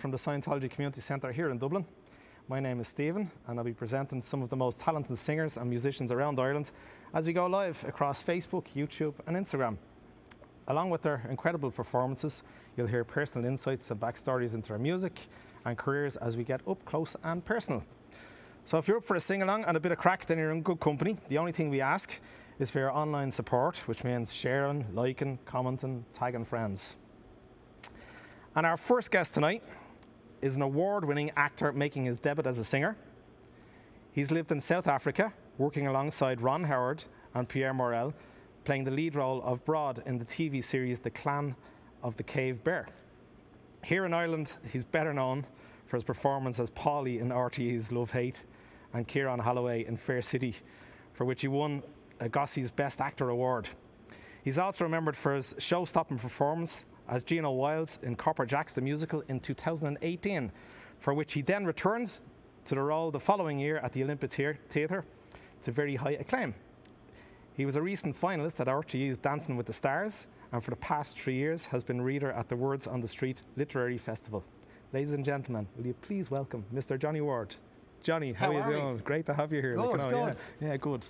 From the Scientology Community Centre here in Dublin. My name is Stephen and I'll be presenting some of the most talented singers and musicians around Ireland as we go live across Facebook, YouTube and Instagram. Along with their incredible performances, you'll hear personal insights and backstories into their music and careers as we get up close and personal. So if you're up for a sing-along and a bit of crack, then you're in good company. The only thing we ask is for your online support, which means sharing, liking, commenting, tagging friends. And our first guest tonight is an award-winning actor making his debut as a singer. He's lived in South Africa, working alongside Ron Howard and Pierre Morel, playing the lead role of Broad in the TV series The Clan of the Cave Bear. Here in Ireland, he's better known for his performance as Paulie in RTÉ's Love Hate and Ciarán Holloway in Fair City, for which he won a Gossie's Best Actor award. He's also remembered for his show-stopping performance as Gino Wilds in Copper Jacks the Musical in 2018, for which he then returns to the role the following year at the Olympic Theatre to very high acclaim. He was a recent finalist at RTÉ's Dancing with the Stars, and for the past 3 years has been reader at the Words on the Street Literary Festival. Ladies and gentlemen, will you please welcome Mr. Johnny Ward. Johnny, how are you doing? Great to have you here. Good, good. Yeah, good.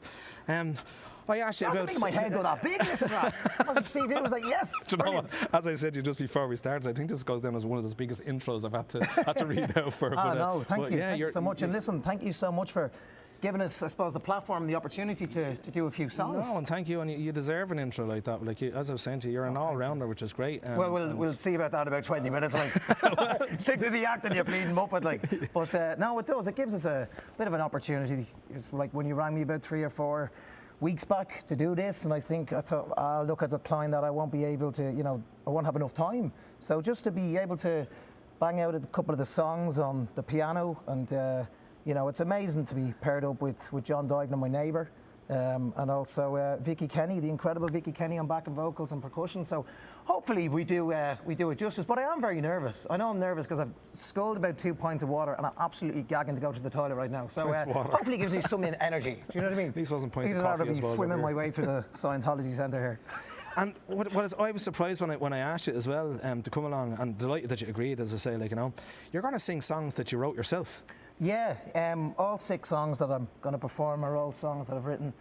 I asked you I about... think my head go that big, listen to that. I must see if it was like, yes, Do you know what? As I said to you just before we started, I think this goes down as one of the biggest intros I've had to read out for. No, thank you. Yeah, thank you so much. And listen, thank you so much for giving us, I suppose, the platform and the opportunity to do a few songs. No, and thank you. And you deserve an intro like that. Like as I was saying to you, you're an all-rounder, which is great. Well, we'll see about that in about 20 minutes. Like, stick to the acting, you bleeding muppet. Like, but no, it does. It gives us a bit of an opportunity. It's like when you rang me about 3 or 4 weeks back to do this, and I thought, look, at the decline that I won't be able to, I won't have enough time. So just to be able to bang out a couple of the songs on the piano, and it's amazing to be paired up with John Duignan, my neighbour, and also Vicky Kenny, the incredible Vicky Kenny on backing vocals and percussion. So hopefully we do it justice. But I am very nervous. I know I'm nervous because I've sculled about 2 pints of water and I'm absolutely gagging to go to the toilet right now. So hopefully it gives me some energy. Do you know what I mean? These wasn't pints of coffee, I suppose. Swimming my way through the Scientology Centre here. And I was surprised when I asked you as well to come along, and delighted that you agreed. As I say, you're going to sing songs that you wrote yourself. Yeah, all 6 songs that I'm going to perform are all songs that I've written,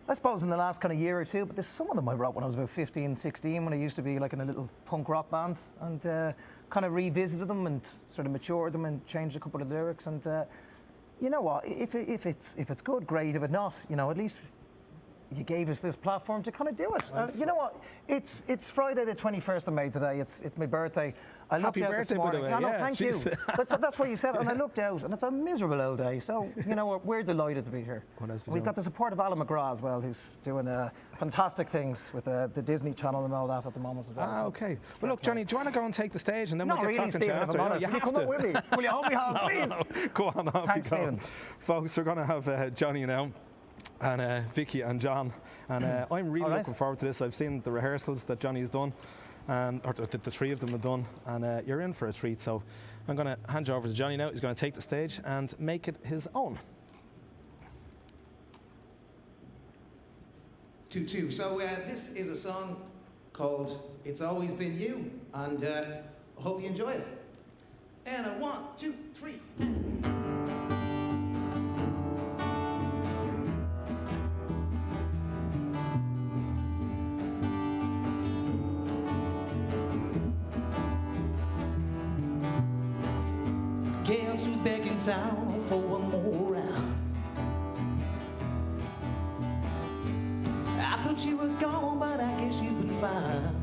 I suppose, in the last kind of year or two, but there's some of them I wrote when I was about 15, 16, when I used to be like in a little punk rock band, and kind of revisited them and sort of matured them and changed a couple of lyrics. And you know what, if it's good, great. If it's not, at least you gave us this platform to kind of do it. You know what? It's Friday the 21st of May today. It's my birthday. I looked out this morning. Happy birthday, by the way. No, thank you. That's what you said. And I looked out, and it's a miserable old day. So we're delighted to be here. We've got the support of Alan McGrath as well, who's doing fantastic things with the Disney Channel and all that at the moment as well. Okay. Well, look, Johnny, do you want to go and take the stage, and then we'll get talking to you after? Will you come up with me? Will you hold me hand, please? No. Go on, off Thanks, you go. Stephen. Folks, we're going to have Johnny now, and Vicky and John, and I'm really looking forward to this. I've seen the rehearsals that Johnny's done, or the 3 of them have done, and you're in for a treat. So I'm going to hand you over to Johnny now. He's going to take the stage and make it his own. 2-2. So this is a song called It's Always Been You, and I hope you enjoy it. And 1, 2, 3. Guess who's back in town for one more round? I thought she was gone, but I guess she's been fine.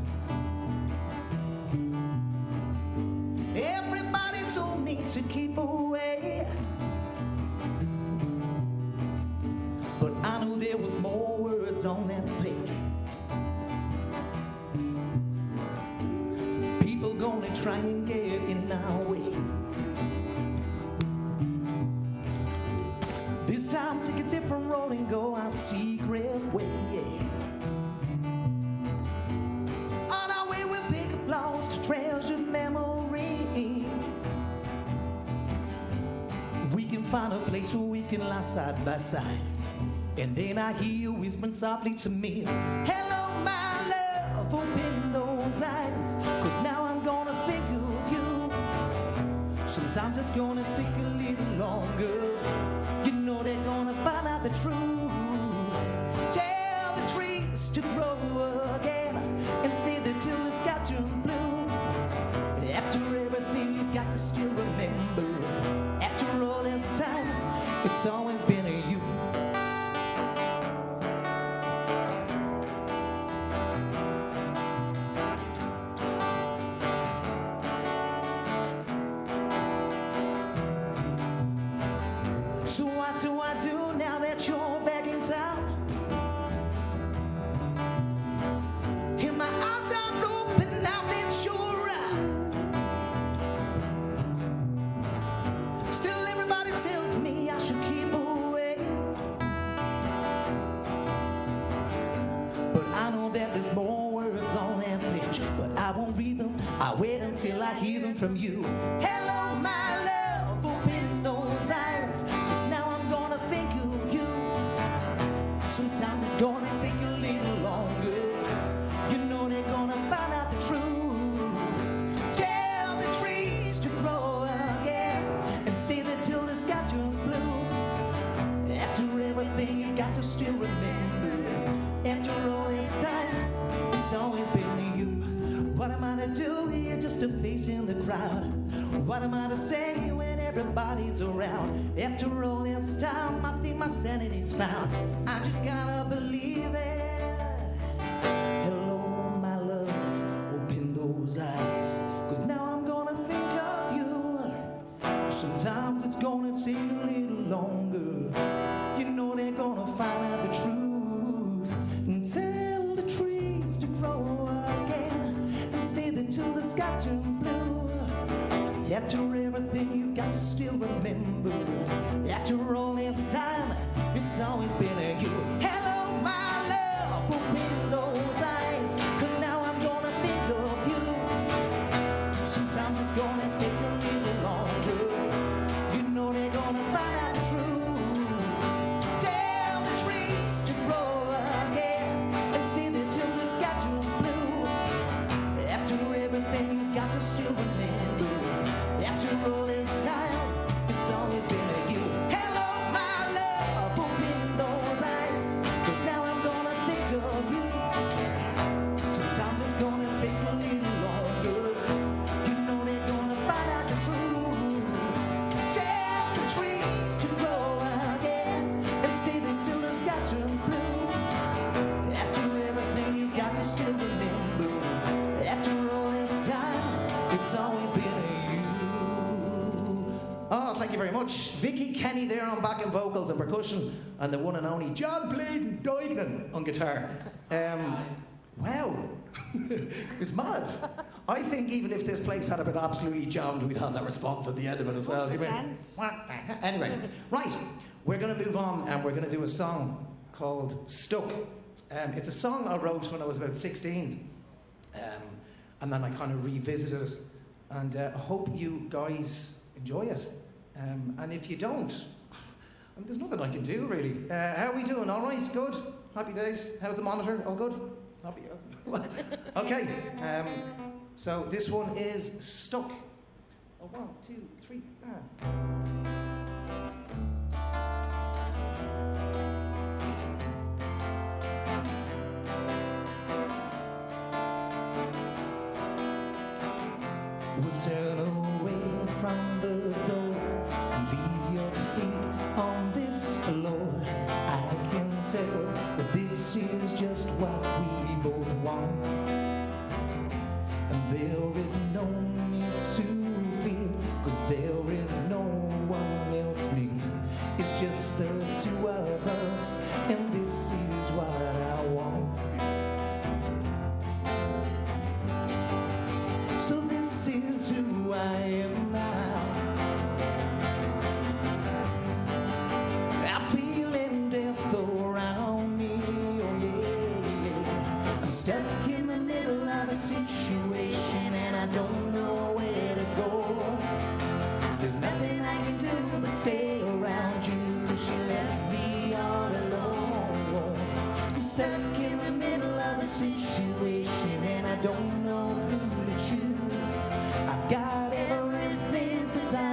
Everybody told me to keep away, but I knew there was more words on that page. People gonna try and get in our way. This time take a different road and go our secret way. On our way we'll pick up lost treasured memories. We can find a place where we can lie side by side. And then I hear you whispering softly to me, hello my love, open those eyes, 'cause now I'm gonna think of you. Sometimes it's gonna take a little longer. You know they're gonna find out the truth. Tell the trees to grow again and stay there till the sky turns blue. After everything you've got to still remember. After all this time, it's always been a you. So what do I do now that you're back in town? And my eyes are open now that you're around. Still everybody tells me I should keep away, but I know that there's more words on that page, but I won't read them. I wait until I hear them from you. Hello, my love, open those eyes, 'cause now I'm gonna think of you. Sometimes it's gonna take a little longer. You know they're gonna find out the truth. Tell the trees to grow again and stay there till the sky turns blue. After everything you got to still remember. After all this time, it's always been you. What am I to do here just to face in the crowd? What am I to say when everybody's around? After all this time, I think my sanity's found. I just gotta believe it. Hello, my love, open those eyes, 'cause now I'm gonna think of you. Sometimes it's gonna take a little longer. You know they're gonna find out the truth. And tell the trees to grow again and stay there till the sky turns blue. After everything you got to still remember. After all this time, it's always been a you. Hello, my love, open those eyes, 'cause now I'm gonna think of you. Sometimes it's gonna take a little longer. You know they're gonna find out the truth. Tell the trees to grow again and stay there till the sky turns blue. After everything you got to still remember. After all this time, it's always been a you. Hello, my love, open those eyes, 'cause now I'm gonna think of you. Sometimes it's gonna take a little longer. You know they're gonna find out the truth. Tell the trees to grow again and stay there till the sky turns blue. After everything you got to still remember. After all this time, it's always been a you. Oh, thank you very much. Vicky Kenny there on backing vocals and percussion, and the one and only John Duignan on guitar. Wow. It's mad. I think even if this place had been absolutely jammed, we'd have that response at the end of it as well. You mean, what the heck? Anyway, right. We're going to move on and we're going to do a song called Stuck. It's a song I wrote when I was about 16. And then I kind of revisited it. And I hope you guys enjoy it. And if you don't, I mean, there's nothing I can do, really. How are we doing? All right? Good? Happy days? How's the monitor? All good? Happy? Okay. So this one is Stuck. Oh, 1, 2, 3, We'll turn away from the door, leave your feet on this floor. I can tell that this is just what we both want, and there is no need to fear, 'cause there is no one else near. It's just the two of us, and this is what I want. So this is who I am now. I'm feeling death around me, oh yeah. I'm stuck in the middle of a situation and I don't know where to go. There's nothing I can do but stay around you, 'cause you left me all alone. I'm stuck in the middle of a situation and I don't know who to choose. I've got everything to die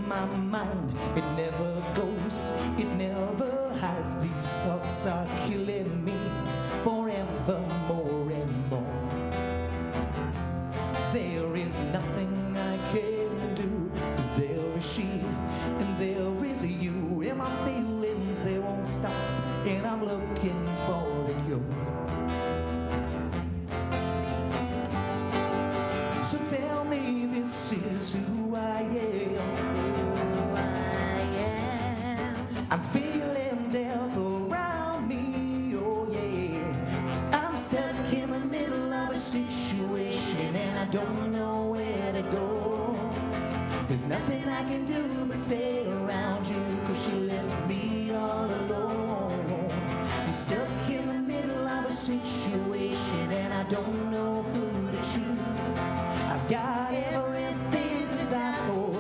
my mind. It never goes, it never hides. These thoughts are killing me forever more and more. There is nothing I can do, 'cause there is she and there is you. And my feelings, they won't stop, and I'm looking for the cure. So tell me, this is who I am. I'm feeling death around me, oh yeah. I'm stuck in the middle of a situation, and I don't know where to go. There's nothing I can do but stay around you, 'cause you left me all alone. I'm stuck in the middle of a situation, and I don't know who to choose. I've got everything to die for.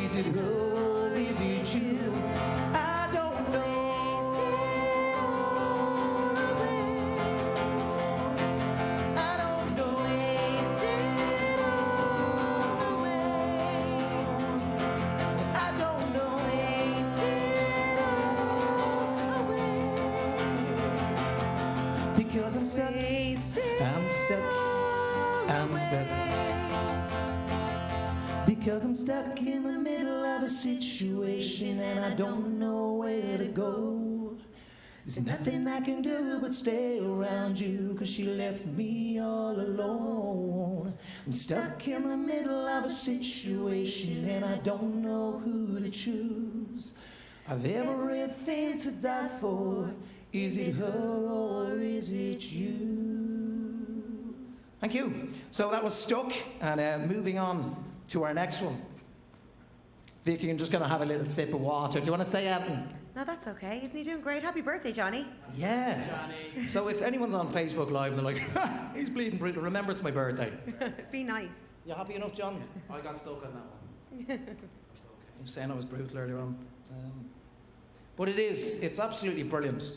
Is it her or is it you? I don't know. I don't know. I don't know. Because I'm stuck. I'm stuck. I'm stuck. Because I'm stuck in the middle of a situation, and I don't know where to go. There's nothing I can do but stay around you, 'cause you left me all alone. I'm stuck in the middle of a situation, and I don't know who to choose. I've everything to die for. Is it her or is it you? Thank you. So that was Stuck, and moving on to our next one. Vicky, I'm just going to have a little sip of water. Do you want to say anything? No, that's okay. Isn't he doing great? Happy birthday, Johnny. Yeah. Johnny. So if anyone's on Facebook Live and they're like, he's bleeding brutal, remember it's my birthday. Be nice. You happy enough, John? I got stuck on that one. You were saying I was brutal earlier on. But it's absolutely brilliant.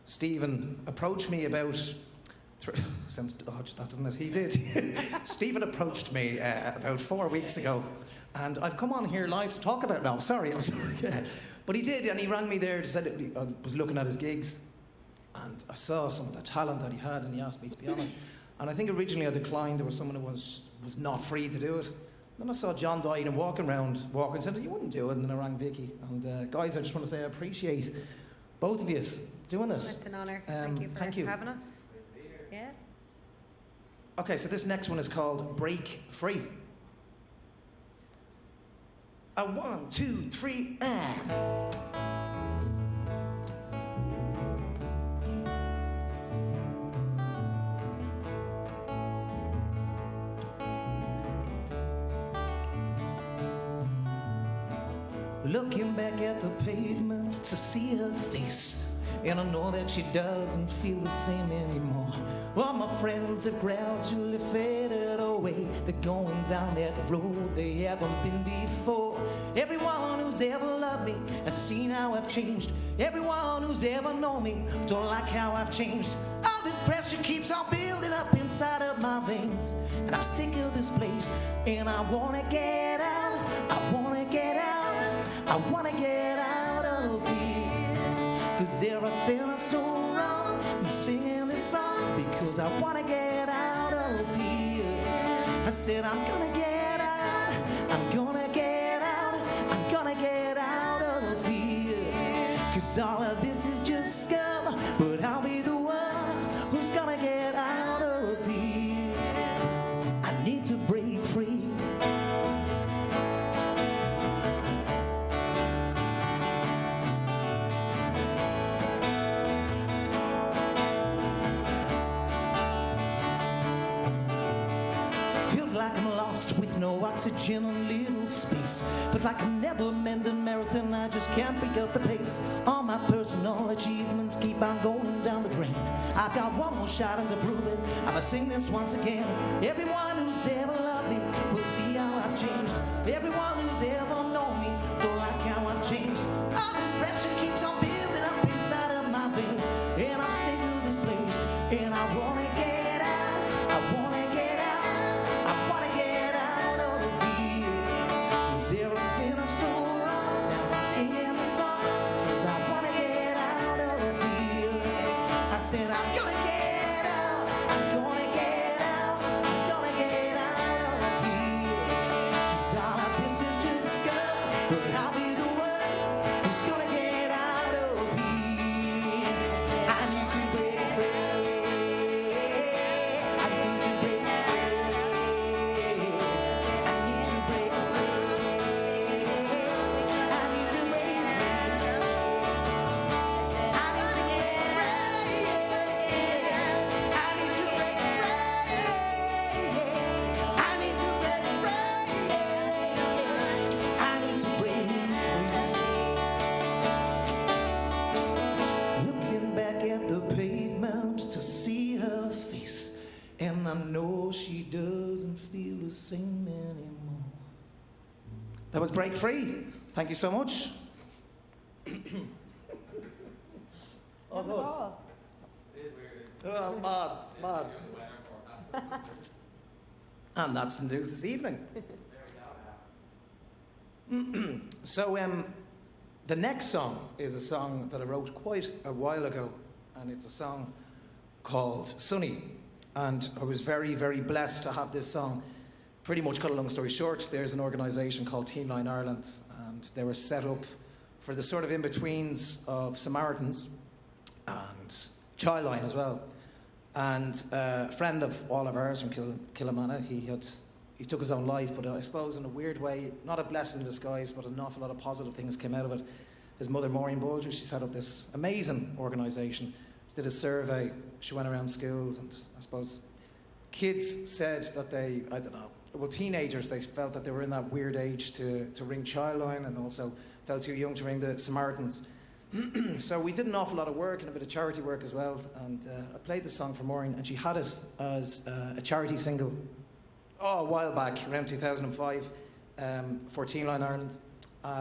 Stephen approached me about... sounds dodgy, that, doesn't it? He did. Stephen approached me about 4 weeks ago, and I've come on here live to talk about it now. I'm sorry. Yeah. But he did, and he rang me there, said I was looking at his gigs, and I saw some of the talent that he had, and he asked me to be on it. And I think originally I declined. There was someone who was not free to do it. Then I saw John Duignan walking, and said, you wouldn't do it. And then I rang Vicky. And guys, I just want to say I appreciate both of you doing this. It's an honour. Thank you for having us. Yeah. Okay, so this next one is called Break Free. 1, 2, 3, and... Looking back at the pavement to see her face, and I know that she doesn't feel the same anymore. All my friends have gradually faded away. They're going down that road they haven't been before. Everyone who's ever loved me has seen how I've changed. Everyone who's ever known me don't like how I've changed. All this pressure keeps on building up inside of my veins, and I'm sick of this place, and I wanna get out. I wanna get out. I wanna get out of here, 'cause everything is so wrong. I'm singing this song because I wanna get out of here. I said I'm gonna get out, I'm gonna get out, I'm gonna get out of here, 'cause all of this is just scum, but I'll be the one who's gonna get out of here. I need to break free. Like I'm lost with no oxygen or little space. Feels like I'm never meant a marathon, I just can't pick up the pace. All my personal achievements keep on going down the drain. I've got one more shot and to prove it, I'ma sing this once again. Everyone who's ever loved me will see how I've changed. Everyone who's ever known me don't like how I've changed. All this pressure keeps on building up inside of my veins, and I'm sick of this place, and I wanna get out. I wanna get out. I wanna get out of here, 'cause everything know she doesn't feel the same anymore. That was break 3. Thank you so much. Oh, God. Oh, mad. And that's the news this evening. So, the next song is a song that I wrote quite a while ago, and it's a song called Sunny. And I was very, very blessed to have this song. Pretty much cut a long story short, there's an organisation called Team 9 Ireland, and they were set up for the sort of in-betweens of Samaritans and Childline as well. And a friend of all of ours from Killamana, he took his own life, but I suppose in a weird way, not a blessing in disguise, but an awful lot of positive things came out of it. His mother, Maureen Bulger, she set up this amazing organisation, did a survey, she went around schools, and I suppose kids said that they, I don't know, well, teenagers, they felt that they were in that weird age to ring Childline, and also felt too young to ring the Samaritans. So we did an awful lot of work and a bit of charity work as well, and I played the song for Maureen, and she had it as a charity single a while back, around 2005, for Team 9 Ireland.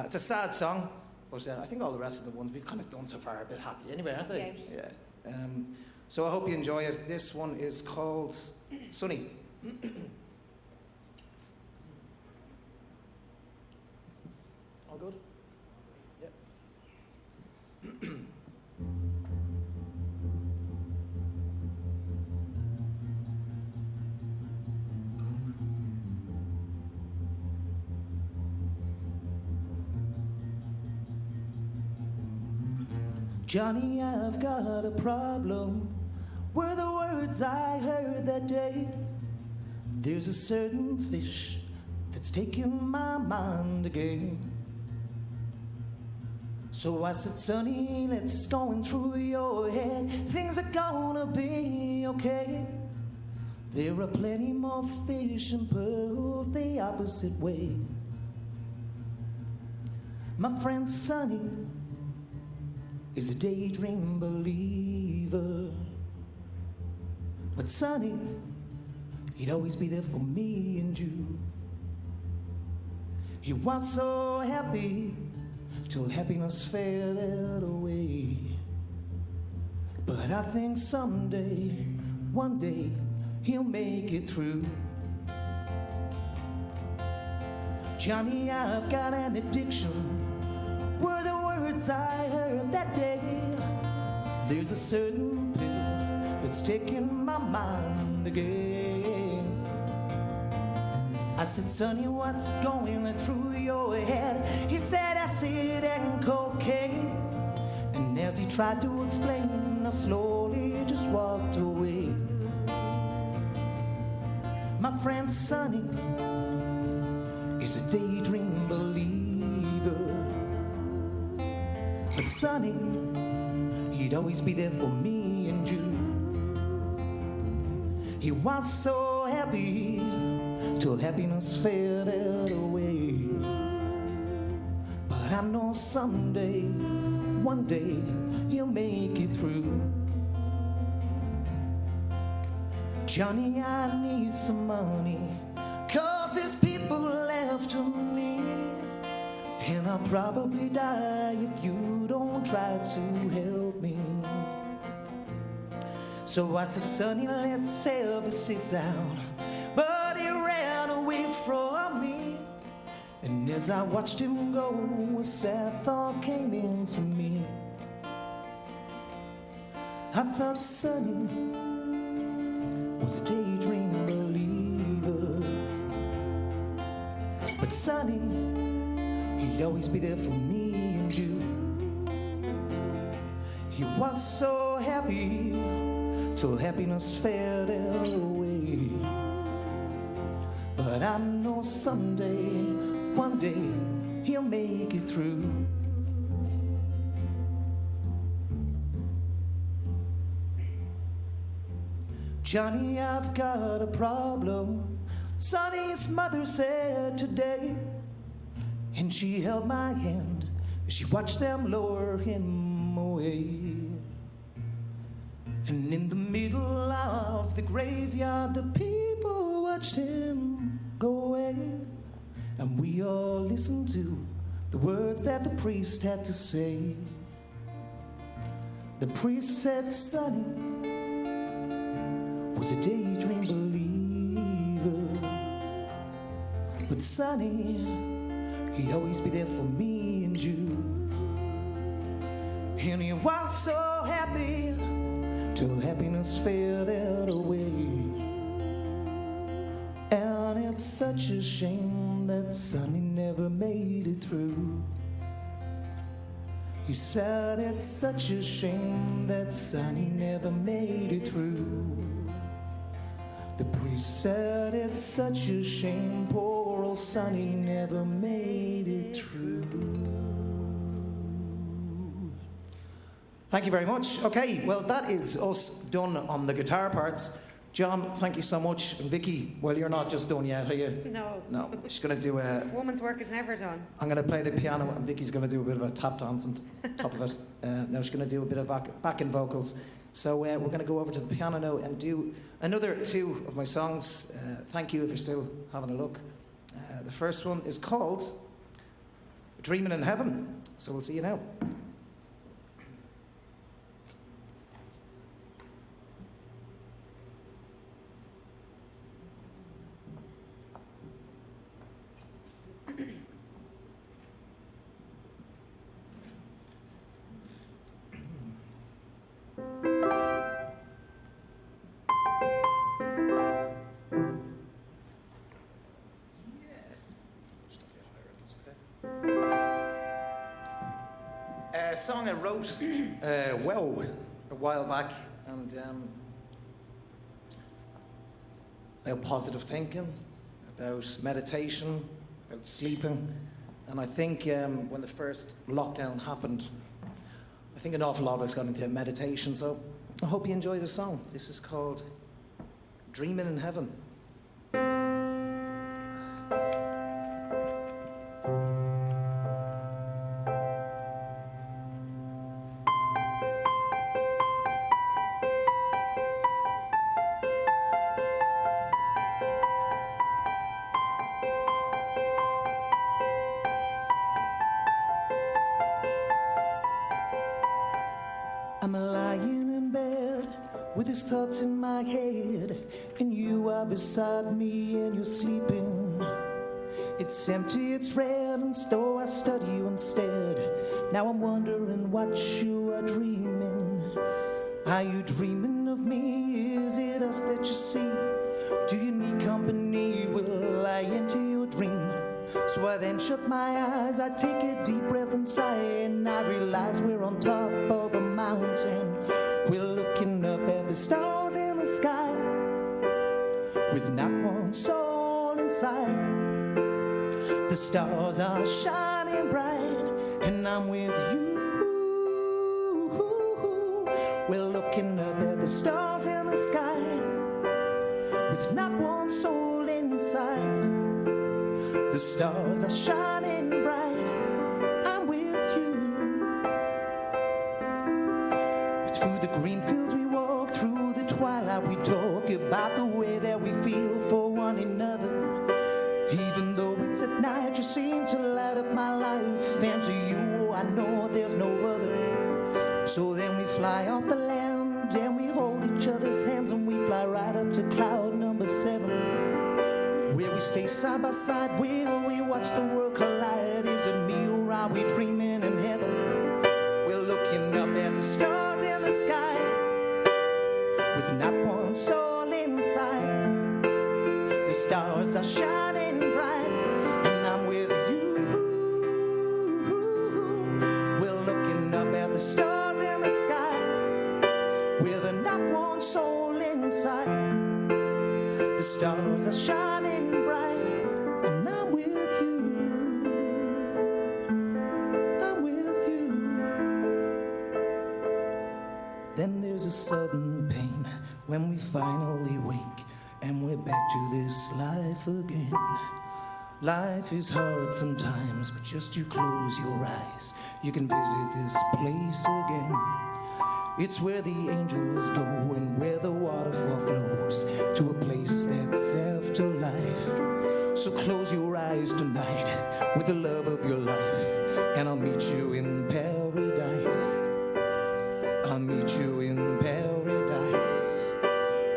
It's a sad song, but I think all the rest of the ones we've kind of done so far are a bit happy anyway, aren't they? Yes. Yeah. So I hope you enjoy it. This one is called Sunny. All good? Yeah. Johnny, I've got a problem, were the words I heard that day. There's a certain fish that's taking my mind again. So I said, Sonny, let's going through your head. Things are gonna be okay. There are plenty more fish and pearls the opposite way. My friend Sonny is a daydream believer, but Sonny, he'd always be there for me and you. He was so happy till happiness faded away. But I think someday, one day, he'll make it through. Johnny, I've got an addiction, were the words I heard that day. There's a certain pill that's taking my mind again. I said, Sonny, what's going through your head? He said, acid and cocaine. And as he tried to explain, I slowly just walked away. My friend Sonny is a daydream believer, but Sonny, he'd always be there for me and you. He was so happy till happiness faded away. But I know someday, one day, he'll make it through. Johnny, I need some money, 'cause there's people after me, and I'll probably die if you don't try to help me. So I said, Sonny, let's have a sit down. But he ran away from me, and as I watched him go, a sad thought came into me. I thought Sonny was a daydream believer, but Sonny, he'd always be there for me and you. He was so happy till happiness faded away. But I know someday, one day, he'll make it through. Johnny, I've got a problem, Sonny's mother said today, and she held my hand as she watched them lower him away. And in the middle of the graveyard, the people watched him go away, and we all listened to the words that the priest had to say. The priest said Sonny was a daydream believer, but Sonny, he'd always be there for me and you. And he was so happy till happiness faded away. And it's such a shame that Sonny never made it through. He said it's such a shame that Sonny never made it through. The priest said it's such a shame poor old Sonny never made it through. Thank you very much. Okay, well that is us done on the guitar parts. John, thank you so much. And Vicky, well, you're not just done yet, are you? No. No, she's going to do a... Woman's work is never done. I'm going to play the piano and Vicky's going to do a bit of a tap dance on top of it. Now she's going to do a bit of backing vocals. So we're going to go over to the piano now and do another two of my songs. Thank you if you're still having a look. The first one is called Dreaming in Heaven. So we'll see you now. A song I wrote, a while back, and about positive thinking, about meditation, about sleeping, and I think when the first lockdown happened, I think an awful lot of us got into meditation, so I hope you enjoy the song. This is called Dreaming in Heaven. I'm lying in bed with these thoughts in my head, and you are beside me and you're sleeping. It's empty, it's red, and so I study you instead. Now I'm wondering what you are dreaming. Are you dreaming of me? Is it us that you see? Do you need company? Will I enter your dream? So I then shut my eyes, I take a deep breath and sigh, and I realize we're on top of a mountain. We're looking up at the stars in the sky, with not one soul inside. The stars are shining bright, and I'm with you. We're looking up at the stars in the sky, with not one soul inside. The stars are shining bright, I'm with you. Through the green fields we walk, through the twilight we talk about the way that we feel for one another. Even though it's at night, you seem to light up my life, and to you I know there's no other. So then we fly off the land, and we hold each other's hands, and we fly right up to cloud number 7, where we stay side by side, where we watch the world collide. Is it me or are we dreaming in heaven? We're looking up at the stars in the sky, with not one soul inside. The stars are shining bright, and I'm with you. We're looking up at the stars in the sky, with not one soul inside. The stars are shining bright, and I'm with you. I'm with you. Then there's a sudden pain when we finally wake, and we're back to this life again. Life is hard sometimes, but just you close your eyes, you can visit this place again. It's where the angels go and where the waterfall flows to a place that's safe to live. tonight with the love of your life, and I'll meet you in paradise. I'll meet you in paradise.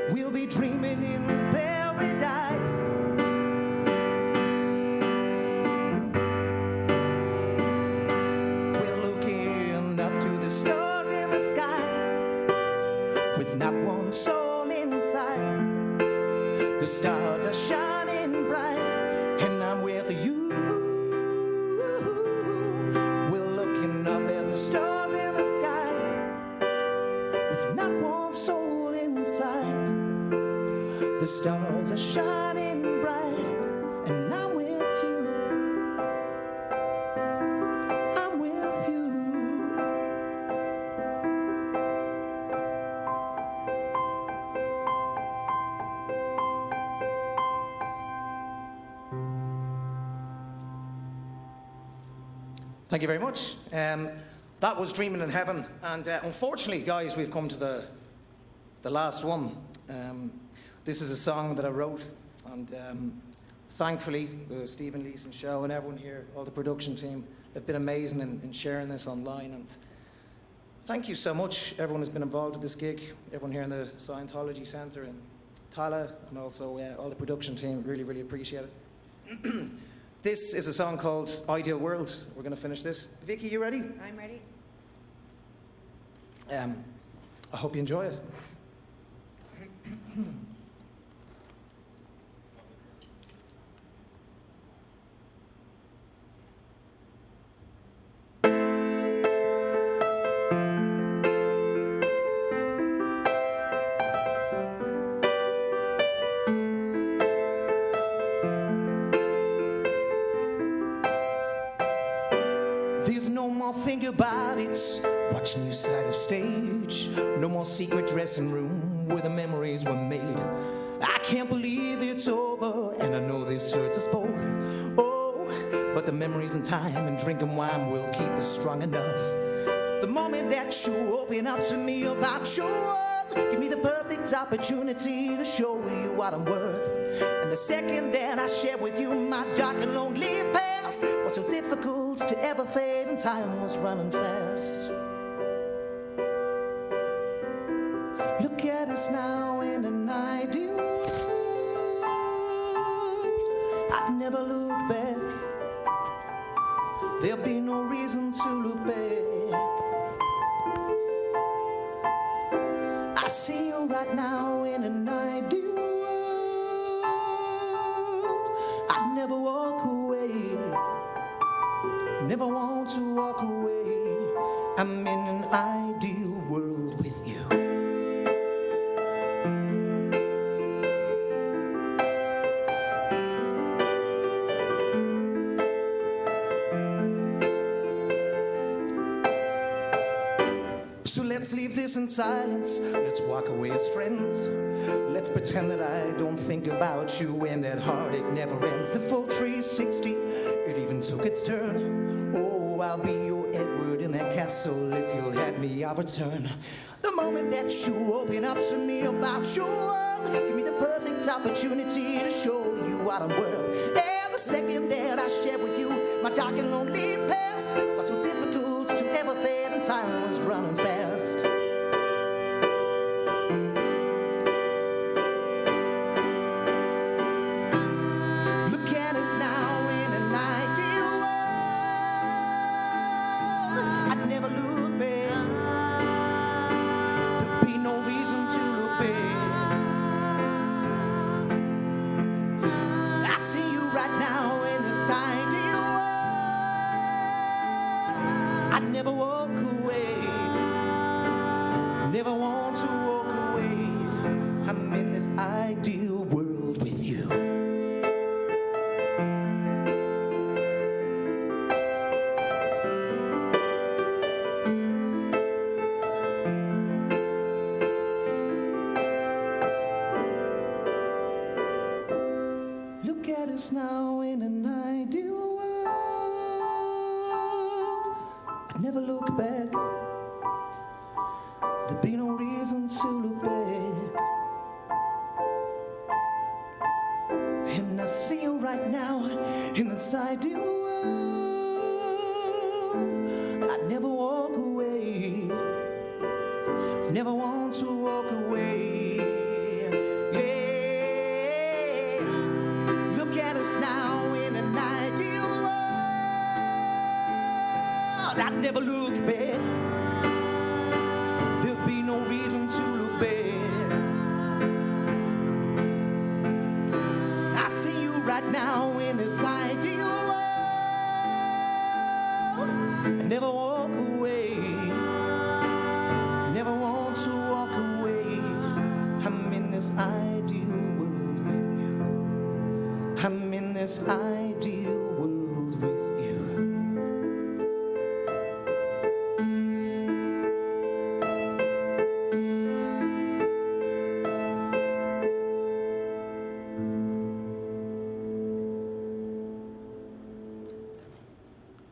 We'll be dreaming in paradise. We're looking up to the stars in the sky with not one soul inside. The stars are shining bright, and I'm with you. We're looking up at the stars in the sky with not one soul inside. The stars are shining bright, and I'm with you. I'm with you. Thank you very much. That was Dreaming in Heaven, and unfortunately, guys, we've come to the last one. This is a song that I wrote, and thankfully, the Stephen Leeson Show and everyone here, all the production team, have been amazing in sharing this online. And thank you so much, everyone who's been involved with this gig, everyone here in the Scientology Centre in Tala, and also all the production team. Really, really appreciate it. This is a song called Ideal World. We're going to finish this. Vicky, you ready? I'm ready. I hope you enjoy it. There's no more think about it, watch new side of stage. No more secret dressing room where the memories were made. I can't believe it's over, and I know this hurts us both. Oh, but the memories and time and drinking wine will keep us strong enough. The moment that you open up to me about your world, give me the perfect opportunity to show you what I'm worth. And the second that I share with you my dark and lonely past was so difficult to ever fade, and time was running fast. Look at us now in an ideal world. I'd never look back. There'll be no reason to look back. I see you right now in an ideal world. I'd never walk away. Never want to walk away. I'm in an ideal world with you. So let's leave this in silence. Let's walk away as friends. Let's pretend that I don't think about you and that heartache never ends. The full 360, it even took its turn. Oh, I'll be your Edward in that castle. If you'll have me, I'll return. The moment that you open up to me about your world, give me the perfect opportunity to show you what I'm worth. And the second that I share with you my dark and lonely past was so difficult to ever fade, and time was running fast. Look at us now in an ideal world. I'd never look back. There'd be no reason to look back. I see you right now in this ideal world. I'd never walk away. Never want to walk away. I'm in this ideal world with you. Look at us now in an ideal world. I'd never look back. There'd be no reason to look back. And I see you right now in this ideal world. I'd never walk away, never want to walk away. Yeah. Look at us now in an ideal world. I'd never look back, there'll be no reason to look back. Right now in this ideal world, I never walk away, never want to walk away. I'm in this ideal world with you. I'm in this ideal world with you.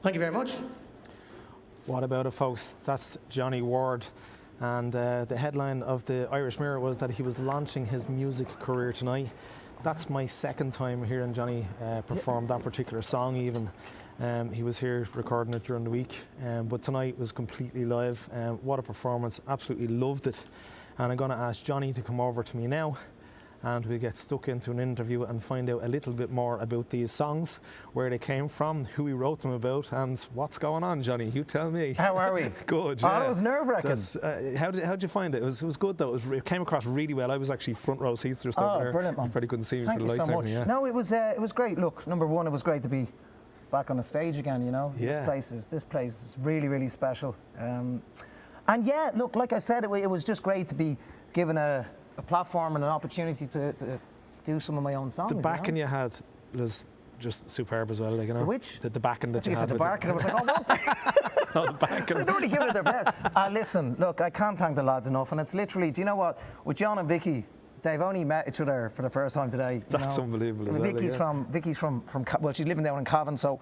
Thank you very much. What about it, folks? That's Johnny Ward. And the headline of the Irish Mirror was that he was launching his music career tonight. That's my second time hearing Johnny perform that particular song even. He was here recording it during the week, but tonight was completely live. What a performance. Absolutely loved it. And I'm going to ask Johnny to come over to me now, and we'll get stuck into an interview and find out a little bit more about these songs, where they came from, who he wrote them about, and what's going on, Johnny. You tell me. How are we? Good. Oh, Yeah. it was nerve-wracking. How did you find it? It was good though. It came across really well. I was actually front row seats just over there. Brilliant, man. You probably couldn't see me Thank for the you lights. so much. Yeah. No, it was great. Look, number one, it was great to be back on the stage again. You know, Yeah. this place is really, really special. And yeah, look, like I said, it was just great to be given a platform and an opportunity to do some of my own songs. The backing you had was just superb as well. Like, you know, which? the backing that you You had. said the with barking. I was like, oh, what? No, the backing. They're already giving it their best. Listen, look, I can't thank the lads enough. And it's literally, do you know what? With John and Vicky, they've only met each other for the first time today. That's unbelievable as well, Vicky's from well, she's living down in Cavan, so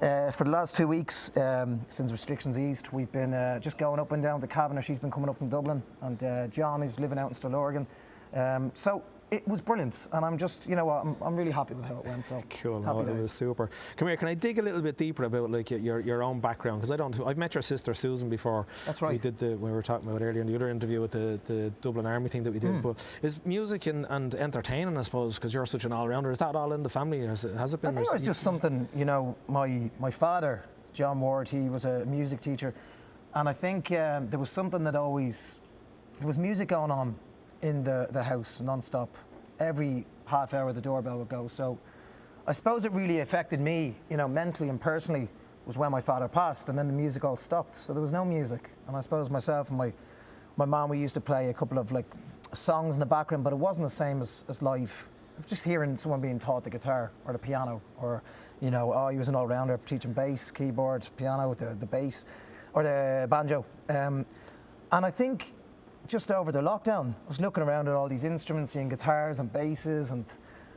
for the last 2 weeks, since restrictions eased, we've been just going up and down to Cavan, or she's been coming up from Dublin, and John is living out in Stillorgan. So it was brilliant, and I'm just, you know what, I'm really happy with how it went. So Cool, happy no, it days. was super. Come here, can I dig a little bit deeper about like your own background? Because I've met your sister Susan before. That's right. We were talking about earlier in the other interview with the Dublin Army thing that we did. But is music and entertaining, I suppose, because you're such an all-rounder, is that all in the family? Or has it been? I think it was just something, you know, my father, John Ward, he was a music teacher, and I think there was something that there was music going on in the house non-stop. Every half hour the doorbell would go. So I suppose it really affected me, you know, mentally and personally, was when my father passed, and then the music all stopped. So there was no music. And I suppose myself and my mom, we used to play a couple of like songs in the background, but it wasn't the same as live. Just hearing someone being taught the guitar or the piano, or, you know, he was an all-rounder teaching bass, keyboard, piano, the bass, or the banjo. And I think just over the lockdown, I was looking around at all these instruments, seeing guitars and basses and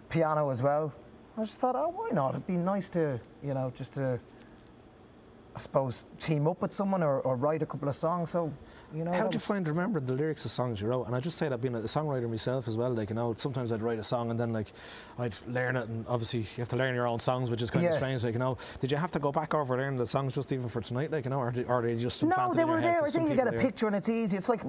piano as well. I just thought, oh, why not? It'd be nice to, you know, just to, I suppose, team up with someone or write a couple of songs. So, you know. How do you find remembering the lyrics of songs you wrote? And I just say that being a songwriter myself as well, like, you know, sometimes I'd write a song and then like I'd learn it, and obviously you have to learn your own songs, which is kind of strange, like, you know. Did you have to go back over learning the songs just even for tonight, like, you know, or they just No, they in your were head? there. I 'Cause think some you get a people, picture and it's easy. It's like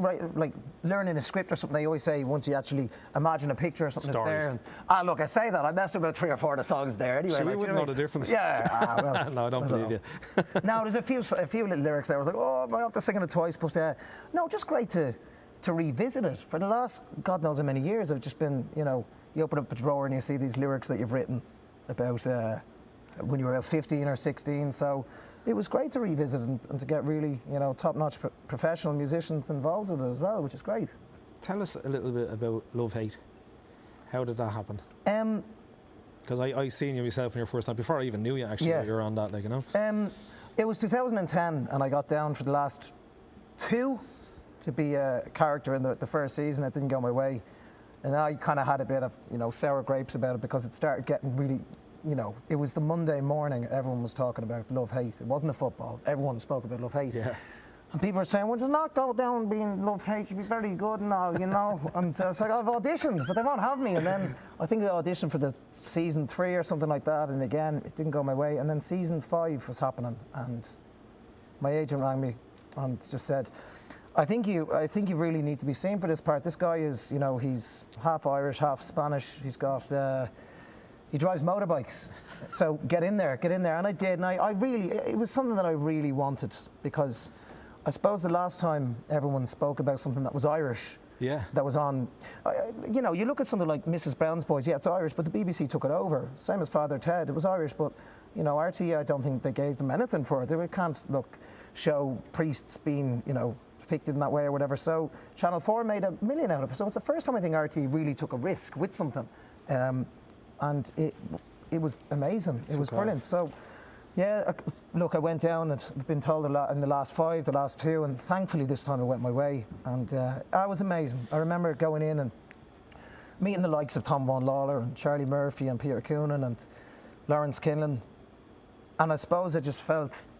learning a script or something. They always say once you actually imagine a picture or something that's Stories. there. And, look, I say that. I messed about 3 or 4 of the songs there anyway. So we like, wouldn't you know the difference. Yeah. Well, No, I don't believe you. No, there's a few little lyrics there. I was like, oh, I have to sing it twice. But no, just great to revisit it. For the last God knows how many years, I've just been, you know, you open up a drawer and you see these lyrics that you've written about when you were about 15 or 16. So it was great to revisit and to get really, you know, top-notch professional musicians involved in it as well, which is great. Tell us a little bit about Love Hate. How did that happen? Because I seen you myself in your first time, before I even knew you actually, that you were on that, like, you know. It was 2010, and I got down for the last 2 to be a character in the first season. It didn't go my way, and I kind of had a bit of, you know, sour grapes about it, because it started getting really, you know, it was the Monday morning everyone was talking about Love Hate. It wasn't a football. Everyone spoke about Love Hate. Yeah. And people were saying, would you not go down being love-hate, you'd be very good and all, you know. And I was like, I've auditioned, but they won't have me. And then I think I auditioned for the season 3 or something like that, and again, it didn't go my way. And then season 5 was happening, and my agent rang me and just said, I think you really need to be seen for this part. This guy is, you know, he's half Irish, half Spanish. He's got, he drives motorbikes. So get in there. And I did, and I really, it was something that I really wanted, because I suppose the last time everyone spoke about something that was Irish, that was on, you know, you look at something like Mrs. Brown's Boys, yeah, it's Irish, but the BBC took it over. Same as Father Ted, it was Irish, but, you know, RTE, I don't think they gave them anything for it. They can't, show priests being, you know, depicted in that way or whatever. So Channel 4 made $1 million out of it. So it's the first time I think RTE really took a risk with something. And it was amazing. It was brilliant. So, yeah, look, I went down and I've been told a lot in the last 5, the last 2, and thankfully this time it went my way. And it was amazing. I remember going in and meeting the likes of Tom Vaughan Lawler and Charlie Murphy and Peter Coonan and Lawrence Kinlan. And I suppose I just felt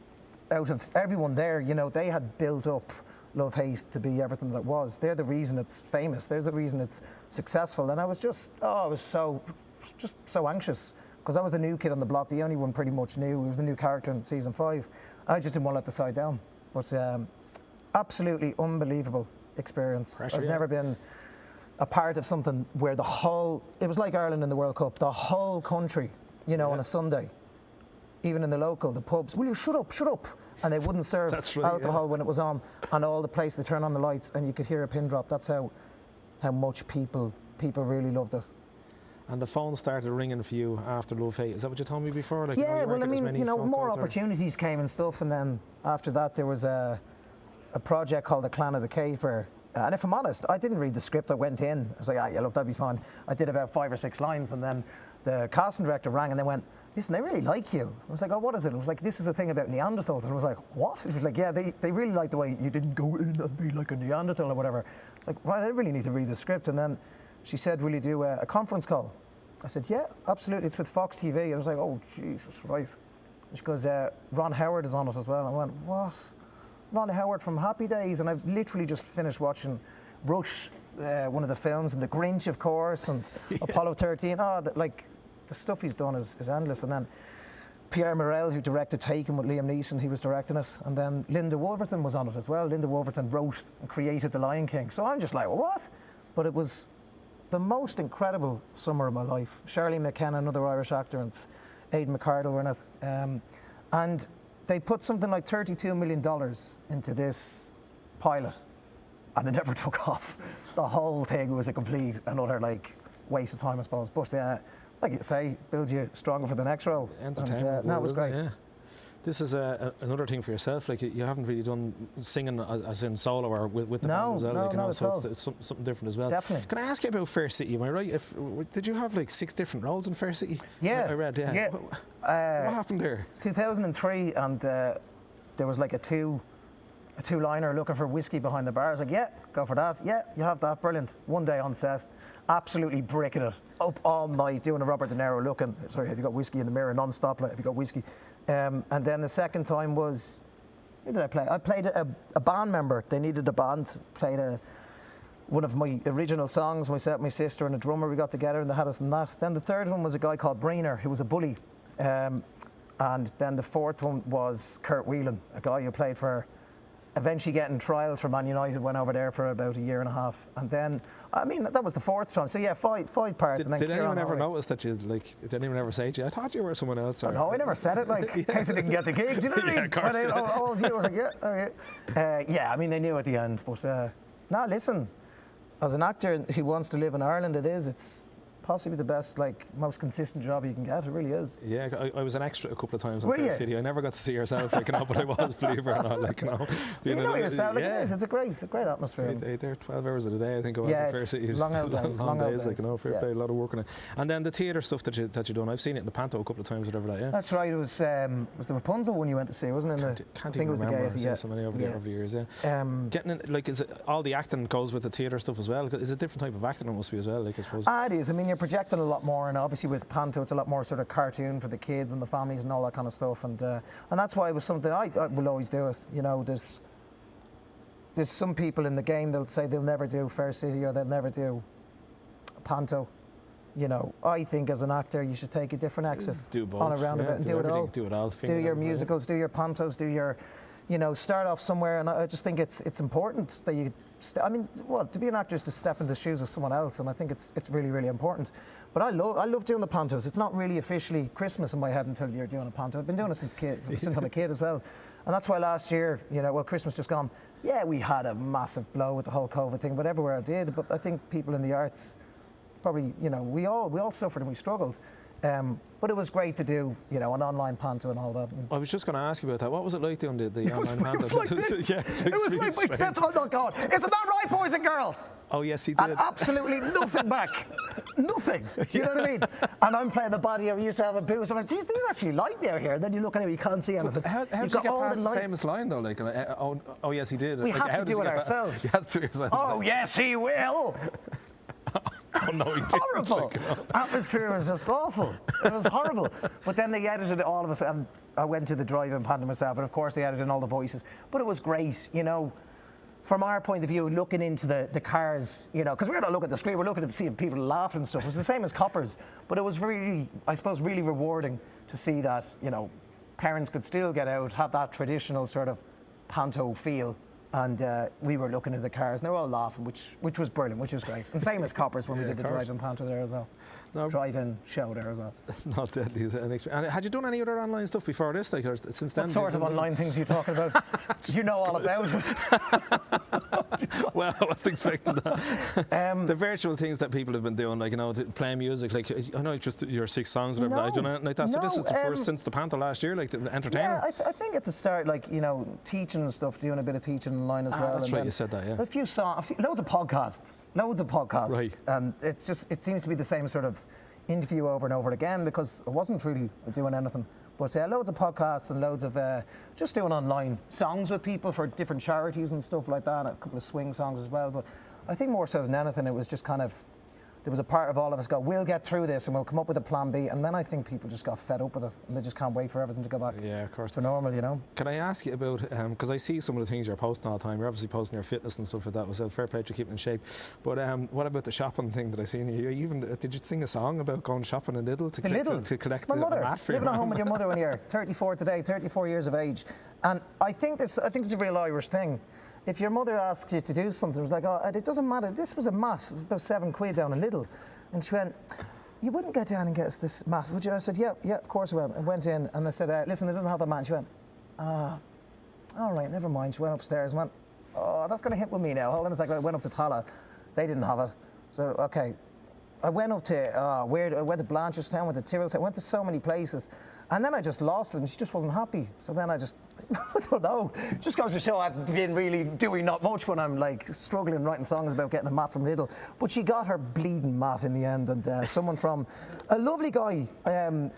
out of everyone there, you know, they had built up Love Hate to be everything that it was. They're the reason it's famous. They're the reason it's successful. And I was just, I was so anxious, because I was the new kid on the block, the only one pretty much new. He was the new character in season 5. I just didn't want to let the side down. But absolutely unbelievable experience. Pressure, I've never been a part of something where it was like Ireland in the World Cup, the whole country, you know, on a Sunday, even in the local, the pubs, will you shut up? And they wouldn't serve alcohol when it was on, and all the place they turn on the lights and you could hear a pin drop. That's how much people really loved it. And the phone started ringing for you after Love Hate. Is that what you told me before? Like, yeah, well, I mean, you know, more opportunities came and stuff, and then after that there was a project called The Clan of the Cave where, and if I'm honest, I didn't read the script. I went in. I was like, yeah, look, that'd be fine. I did about 5 or 6 lines, and then the casting director rang and they went, listen, they really like you. I was like, oh, what is it? It was like, this is a thing about Neanderthals. And I was like, what? It was like, yeah, they really like the way you didn't go in and be like a Neanderthal or whatever. It's like, right, I really need to read the script. And then she said, will you do a conference call? I said, yeah, absolutely. It's with Fox TV. I was like, oh, Jesus, right. And she goes, Ron Howard is on it as well. And I went, what? Ron Howard from Happy Days. And I've literally just finished watching Rush, one of the films, and The Grinch, of course, and Apollo 13. The stuff he's done is endless. And then Pierre Morel, who directed Taken with Liam Neeson, he was directing it. And then Linda Wolverton was on it as well. Linda Wolverton wrote and created The Lion King. So I'm just like, what? But it was the most incredible summer of my life. Shirley McKenna, another Irish actor, and Aidan McCardle were in it. And they put something like $32 million into this pilot, and it never took off. The whole thing was a complete and utter waste of time, I suppose. But like you say, builds you stronger for the next role. Entertainment. And, it was great. Yeah. This is another thing for yourself. Like, you haven't really done singing as in solo or with the band as well. No, not so at all. it's something different as well. Definitely. Can I ask you about Fair City? Am I right? Did you have 6 different roles in Fair City? Yeah. I read. Yeah. What happened there? 2003, and there was a two-liner looking for whiskey behind the bar. I was like, yeah, go for that. Yeah, you have that. Brilliant. One day on set, absolutely bricking it. Up all night doing a Robert De Niro looking. Sorry, have you got whiskey in the mirror non-stop? Have you got whiskey? And then the second time was, who did I play? I played a band member. They needed a band. Played one of my original songs. Myself, my sister, and a drummer. We got together and they had us in that. Then the third one was a guy called Brainer, who was a bully. And then the fourth one was Kurt Whelan, a guy who played for, eventually getting trials for Man United, went over there for about 1.5 years. And then, that was the 4th time. So yeah, five parts. Did anyone ever notice that did anyone ever say to you, I thought you were someone else? Or? No, I never said it, in case I didn't get the gig. Do you know what I mean? Yeah, of course. I was like, yeah, all right. They knew at the end. But listen, as an actor who wants to live in Ireland, it's possibly the best, most consistent job you can get. It really is. Yeah, I was an extra a couple of times on Fair City. I never got to see yourself, but I was, believe it or not, You know yourself, it is. It's a great atmosphere. They're 12 hours of the day, I think. Yeah, Fair City. Long days. Fair play, a lot of work on it. And then the theatre stuff that you done, I've seen it in the Panto a couple of times, whatever that. Yeah. That's right. It was the Rapunzel one you went to see, wasn't it? Can't even remember. I've seen so many over the years. Yeah. Getting in, is it all the acting goes with the theatre stuff as well? Is it a different type of acting? It must be as well. I suppose. It is. You're projecting a lot more. And obviously with Panto, it's a lot more sort of cartoon for the kids and the families and all that kind of stuff. And that's why it was something I will always do it. there's some people in the game that'll say they'll never do Fair City or they'll never do Panto. You know, I think as an actor you should take a different exit Do both. on a roundabout and do it all. Do it all. Do your musicals, do your pantos, do your, you know, start off somewhere. And I just think it's important that you. I mean, well, to be an actor is to step into the shoes of someone else, and I think it's really, really important. But I love doing the pantos. It's not really officially Christmas in my head until you're doing a panto. I've been doing it since I'm a kid as well, and that's why last year, you know, well, Christmas just gone. Yeah, we had a massive blow with the whole COVID thing, but everywhere I did. But I think people in the arts. Probably, you know, we all suffered and we struggled, but it was great to do, you know, an online panto and all that. I was just going to ask you about that. What was it like doing the online panto? It was like this. It was like, except I'm not going, isn't that right, boys and girls? Oh yes, he did. And absolutely nothing back. Nothing. You know what I mean? And I'm playing the body. We used to have a booth. I'm like, geez, these actually light me out here. And then you look at it, you can't see anything. How did you get past the famous line though? Like, oh yes, he did. We had to do it ourselves. You had to do it yourself. Oh yes, he will. Oh no, he didn't. Horrible. Atmosphere was just awful. It was horrible. But then they edited all of us, and I went to the drive-in panto myself, and of course they edited in all the voices. But it was great, you know. From our point of view, looking into the cars, you know, because we're not looking at the screen, we're looking at seeing people laughing and stuff. It was the same as Coppers, but it was really, I suppose, really rewarding to see that, you know, parents could still get out, have that traditional sort of panto feel. And we were looking at the cars, and they were all laughing, which was brilliant, which was great. And same as Coppers when we did the drive-in panto there as well. No. Drive-in show there as well. Not deadly. And had you done any other online stuff before this? Like, or since then? What sort of online things are you talking about? You know all about it. Well, I wasn't expecting that. The virtual things that people have been doing, like, you know, playing music, like, I know just your 6 songs, whatever. I don't know, like that. So this is the first since the panto last year, like, the entertainment. Yeah, I think at the start, like, you know, teaching and stuff, doing a bit of teaching online as well. That's right, you said that, yeah. A few songs, loads of podcasts. Right. And it seems to be the same sort of interview over and over again because I wasn't really doing anything. But loads of podcasts and loads of just doing online songs with people for different charities and stuff like that, and a couple of swing songs as well. But I think more so than anything, it was just kind of, there was a part of all of us go, we'll get through this and we'll come up with a plan B. And then I think people just got fed up with it and they just can't wait for everything to go back of course. to normal, you know. Can I ask you about, because I see some of the things you're posting all the time. You're obviously posting your fitness and stuff like that. So fair play to keeping in shape. But what about the shopping thing that I seen you? Even did you sing a song about going shopping in Lidl to collect the mat for your living at home with your mother when you're 34 today, 34 years of age. And I think it's a real Irish thing. If your mother asks you to do something, it's like, oh, it doesn't matter. This was a mat, it was about £7 down in Lidl. And she went, you wouldn't get down and get us this mat, would you? I said, yeah, of course I will. I went in and I said, listen, they don't have that mat. And she went, all right, never mind. She went upstairs and went, oh, that's going to hit with me now. Hold on a second. I went up to Tala. They didn't have it. So, okay. I went up to, I went to Blanchardstown, went to Tyrrelltown, went to so many places. And then I just lost it and she just wasn't happy. So then I just, I don't know. Just goes to show I've been really doing not much when I'm like struggling writing songs about getting a mat from Lidl. But she got her bleeding mat in the end. And someone from, a lovely guy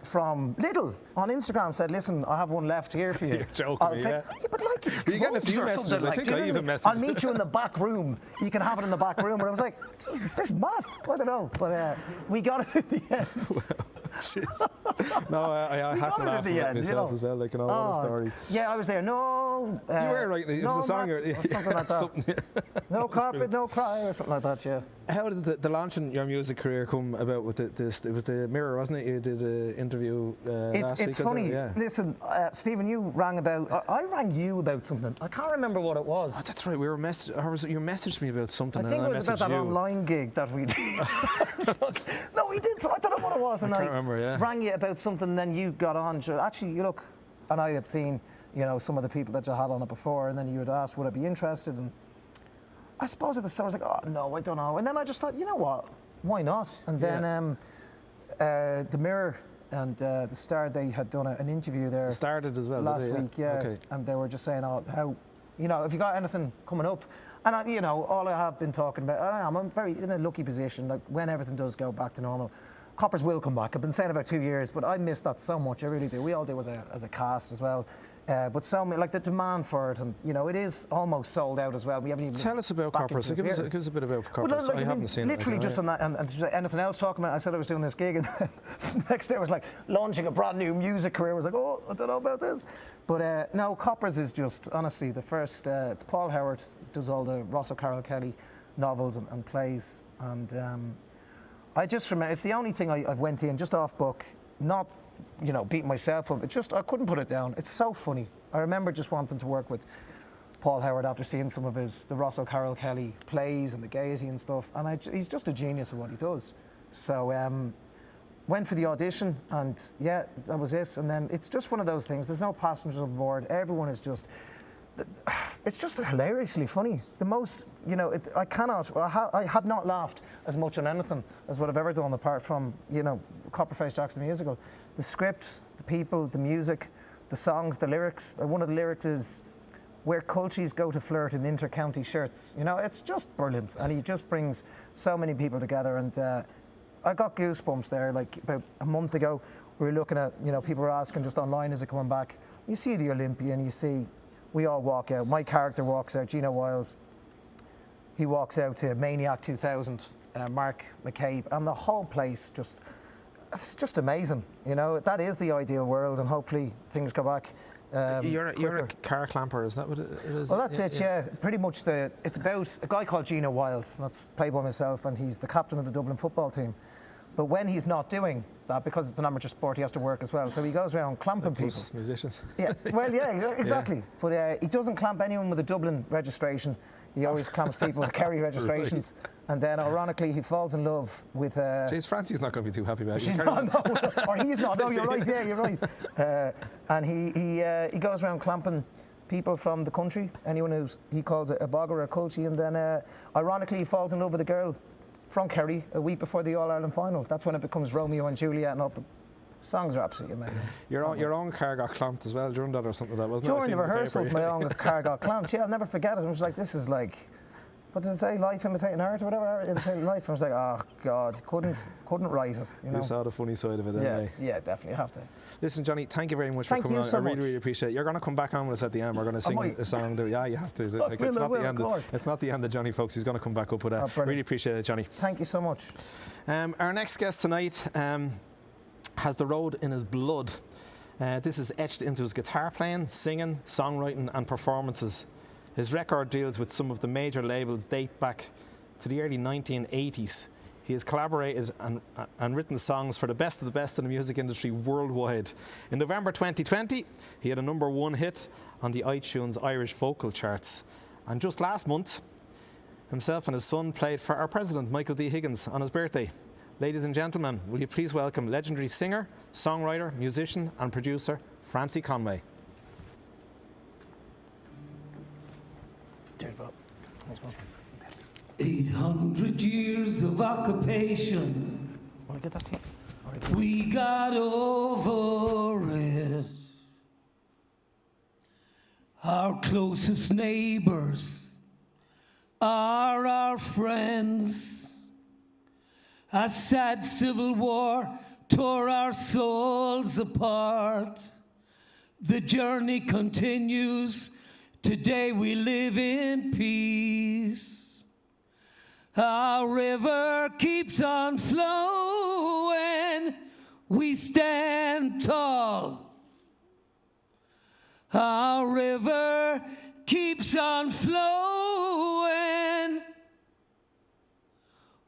from Lidl on Instagram said, listen, I have one left here for you. You're joking, yeah, but like it's you get a few messages. I think I even messaged. I'll meet you in the back room. You can have it in the back room. And I was like, Jesus, this mat. I don't know. But we got it in the end. No, I had to laugh at myself as well, like, you know, all the stories. Yeah, I was there. No. You were right. It was a song or something like that. No carpet, no cry, or something like that. Yeah. How did the launching your music career come about with this? It was the Mirror, wasn't it? You did an interview last week. It's funny. Listen, Stephen, you rang about. I rang you about something. I can't remember what it was. Oh, that's right. You messaged me about something. I think it was about that online gig that we did. No, we did. So I don't know what it was. And I can't remember. Yeah. Rang you about something. Then you got on. Actually, you look, and I had seen, you know, some of the people that you had on it before, and then you had asked, would I be interested? And I suppose at the start I was like, oh no, I don't know. And then I just thought, you know what, why not? And then the Mirror and the Star, they had done an interview there. Started as well last week, yeah. Okay. And they were just saying, oh, how, you know, have you got anything coming up? And you know, all I have been talking about, I'm very in a lucky position. Like when everything does go back to normal, Coppers will come back. I've been saying about 2 years, but I miss that so much. I really do. We all do as a cast as well. But so many, like the demand for it, and it is almost sold out as well. We haven't even tell us about Coppers. Give us a bit about Coppers. Well, I haven't seen literally it. just on that, and anything else talking about. I said I was doing this gig, and next day I was like launching a brand new music career. I was like, oh, I don't know about this. But no, Coppers is just honestly the first. It's Paul Howard does all the Ross O'Carroll Kelly novels and plays, and I just remember it's the only thing I went in just off book, not beating myself up. It just I couldn't put it down. It's so funny. I remember just wanting to work with Paul Howard after seeing some of the Ross O'Carroll Kelly plays and the Gaiety and stuff, and he's just a genius at what he does. So went for the audition, and yeah, that was it. And then it's just one of those things. There's no passengers on board. Everyone is just. It's just hilariously funny. The most, I have not laughed as much on anything as what I've ever done, apart from, Copperface Jackson the musical. The script, the people, the music, the songs, the lyrics. One of the lyrics is, "Where culties go to flirt in inter-county shirts." It's just brilliant, and he just brings so many people together. And I got goosebumps there. Like about a month ago, we were looking at, people were asking just online, is it coming back? You see the Olympian, you see. We all walk out. My character walks out, Gino Wiles. He walks out to Maniac 2000, Mark McCabe, and the whole place it's just amazing. That is the ideal world, and hopefully things go back. You're a car clamper, is that what it is? Well, that's it, yeah. Pretty much it's about a guy called Gino Wiles, that's played by myself, and he's the captain of the Dublin football team. But when he's not doing that, because it's an amateur sport, he has to work as well. So he goes around clamping people. Musicians. Yeah, well, yeah, exactly. Yeah. But he doesn't clamp anyone with a Dublin registration. He always clamps people with Kerry registrations. Right. And then, ironically, he falls in love with... Jeez, Francie's not going to be too happy about it. No, or he's not. No, you're right. Yeah, you're right. And he goes around clamping people from the country, anyone he calls a bog or a cultie. And then, ironically, he falls in love with a girl from Kerry a week before the All-Ireland final. That's when it becomes Romeo and Juliet and all the songs are absolutely amazing. Your own car got clamped as well during that or something like that, wasn't it? During the rehearsals, my own car got clamped. Yeah, I'll never forget it. I was like, this is like, what did it say? Life imitating art or whatever? Art imitating life. I was like, oh, God, couldn't write it. You saw the funny side of it anyway. Yeah, definitely have to. Listen, Johnny, thank you very much for coming on. I really appreciate it. You're going to come back on with us at the end. We're going to sing a song. Yeah, you have to. Like, it's not the end of Johnny, folks. He's going to come back up with that. Really appreciate it, Johnny. Thank you so much. Our next guest tonight has the road in his blood. This is etched into his guitar playing, singing, songwriting and performances. His record deals with some of the major labels date back to the early 1980s. He has collaborated and written songs for the best of the best in the music industry worldwide. In November 2020, he had a #1 hit on the iTunes Irish vocal charts. And just last month, himself and his son played for our president, Michael D. Higgins, on his birthday. Ladies and gentlemen, will you please welcome legendary singer, songwriter, musician and producer, Francie Conway. Cheers, Bob. Thanks, Bob. 800 years of occupation. Want to get that to you? We got over it. Our closest neighbors are our friends. A sad civil war tore our souls apart. The journey continues. Today we live in peace. Our river keeps on flowing. We stand tall. Our river keeps on flowing.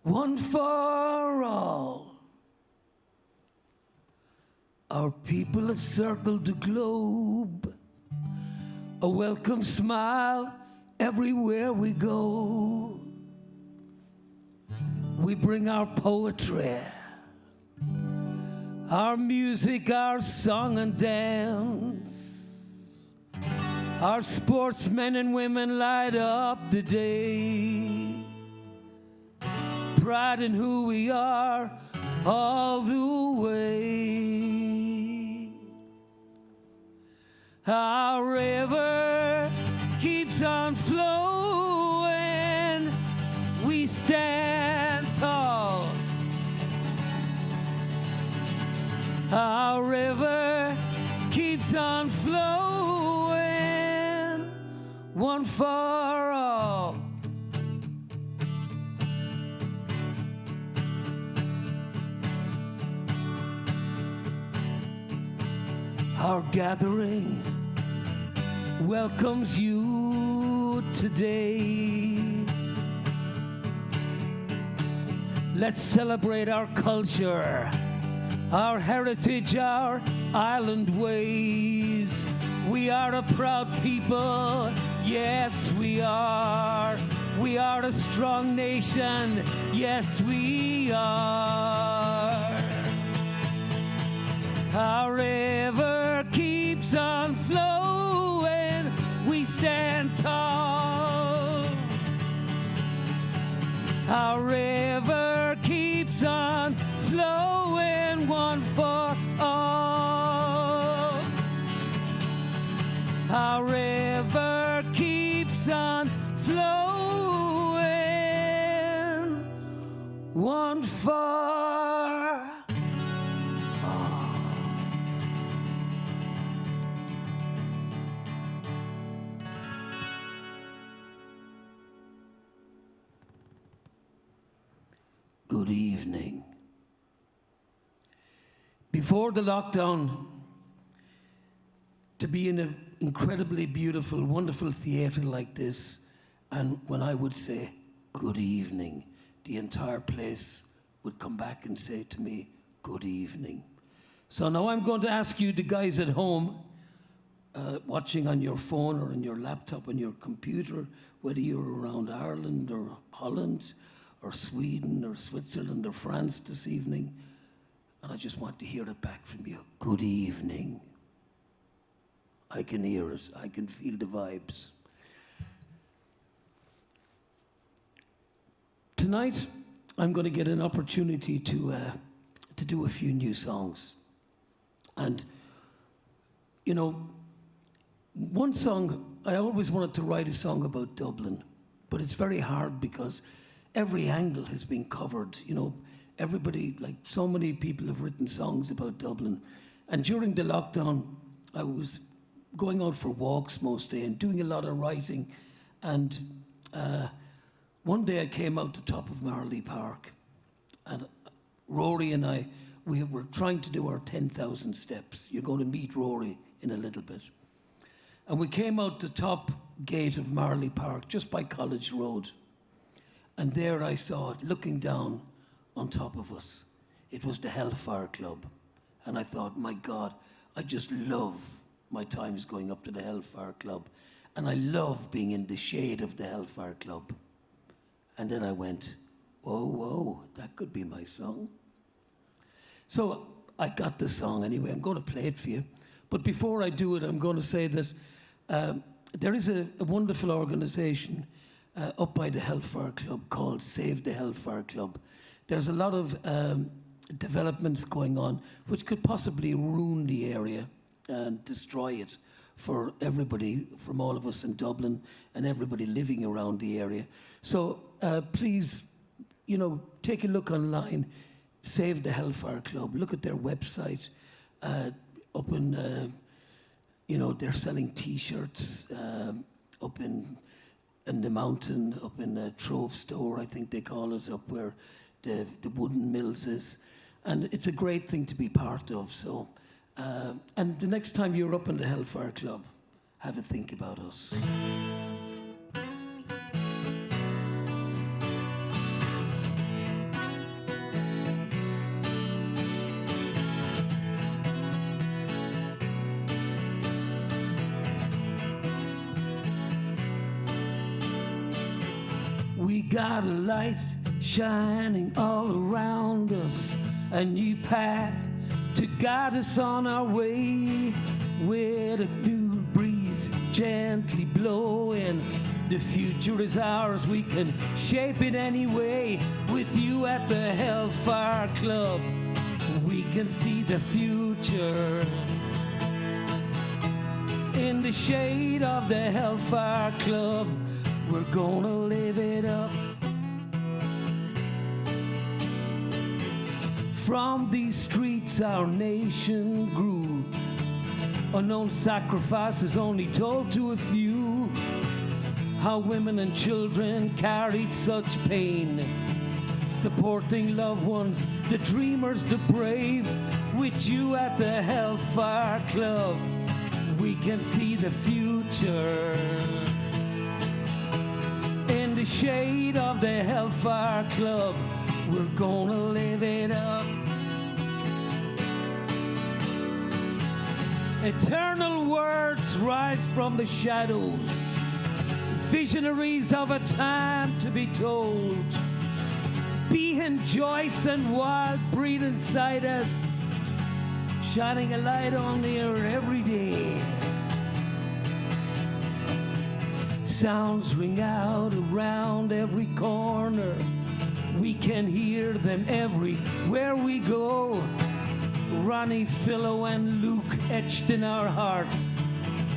One for all. Our people have circled the globe. A welcome smile everywhere we go. We bring our poetry, our music, our song and dance. Our sportsmen and women light up the day. Pride in who we are all the way. Our river keeps on flowing. We stand tall. Our river keeps on flowing, one for all. Our gathering welcomes you today. Let's celebrate our culture, our heritage, our island ways. We are a proud people, yes we are. We are a strong nation, yes we are. Our river keeps on flowing, we stand tall. Our river keeps on flowing, one for all. Our river keeps on flowing, one for all. Good evening. Before the lockdown, to be in an incredibly beautiful, wonderful theatre like this, and when I would say, good evening, the entire place would come back and say to me, good evening. So now I'm going to ask you, the guys at home, watching on your phone or on your laptop, on your computer, whether you're around Ireland or Holland, or Sweden or Switzerland or France this evening, and I just want to hear it back from you. Good evening. I can hear it. I can feel the vibes. Tonight, I'm going to get an opportunity to do a few new songs. And, you know, one song, I always wanted to write a song about Dublin, but it's very hard because every angle has been covered. You know, everybody, like so many people have written songs about Dublin. And during the lockdown, I was going out for walks most day and doing a lot of writing. And one day I came out the top of Marley Park, and Rory and I, we were trying to do our 10,000 steps. You're going to meet Rory in a little bit. And we came out the top gate of Marley Park, just by College Road. And there I saw it looking down on top of us. It was the Hellfire Club. And I thought, my God, I just love my times going up to the Hellfire Club. And I love being in the shade of the Hellfire Club. And then I went, whoa, whoa, that could be my song. So I got the song anyway. I'm going to play it for you. But before I do it, I'm going to say that there is a wonderful organization up by the Hellfire Club called Save the Hellfire Club. There's a lot of developments going on which could possibly ruin the area and destroy it for everybody, from all of us in Dublin and everybody living around the area. So please, you know, take a look online, Save the Hellfire Club. Look at their website. Up in, you know, they're selling T-shirts up in the mountain, up in the Trove Store, I think they call it, up where the wooden mills is. And it's a great thing to be part of. So, and the next time you're up in the Hellfire Club, have a think about us. We got a light shining all around us, a new path to guide us on our way, with a new breeze gently blowing. The future is ours, we can shape it anyway. With you at the Hellfire Club, we can see the future. In the shade of the Hellfire Club, we're gonna live it up. From these streets our nation grew. Unknown sacrifices only told to a few. How women and children carried such pain, supporting loved ones, the dreamers, the brave. With you at the Hellfire Club, we can see the future. In the shade of the Hellfire Club, we're gonna live it up. Eternal words rise from the shadows, visionaries of a time to be told. Behan, Joyce, and Wild breathe inside us, shining a light on the air every day. Sounds ring out around every corner. We can hear them everywhere we go. Ronnie, Philo, and Luke etched in our hearts,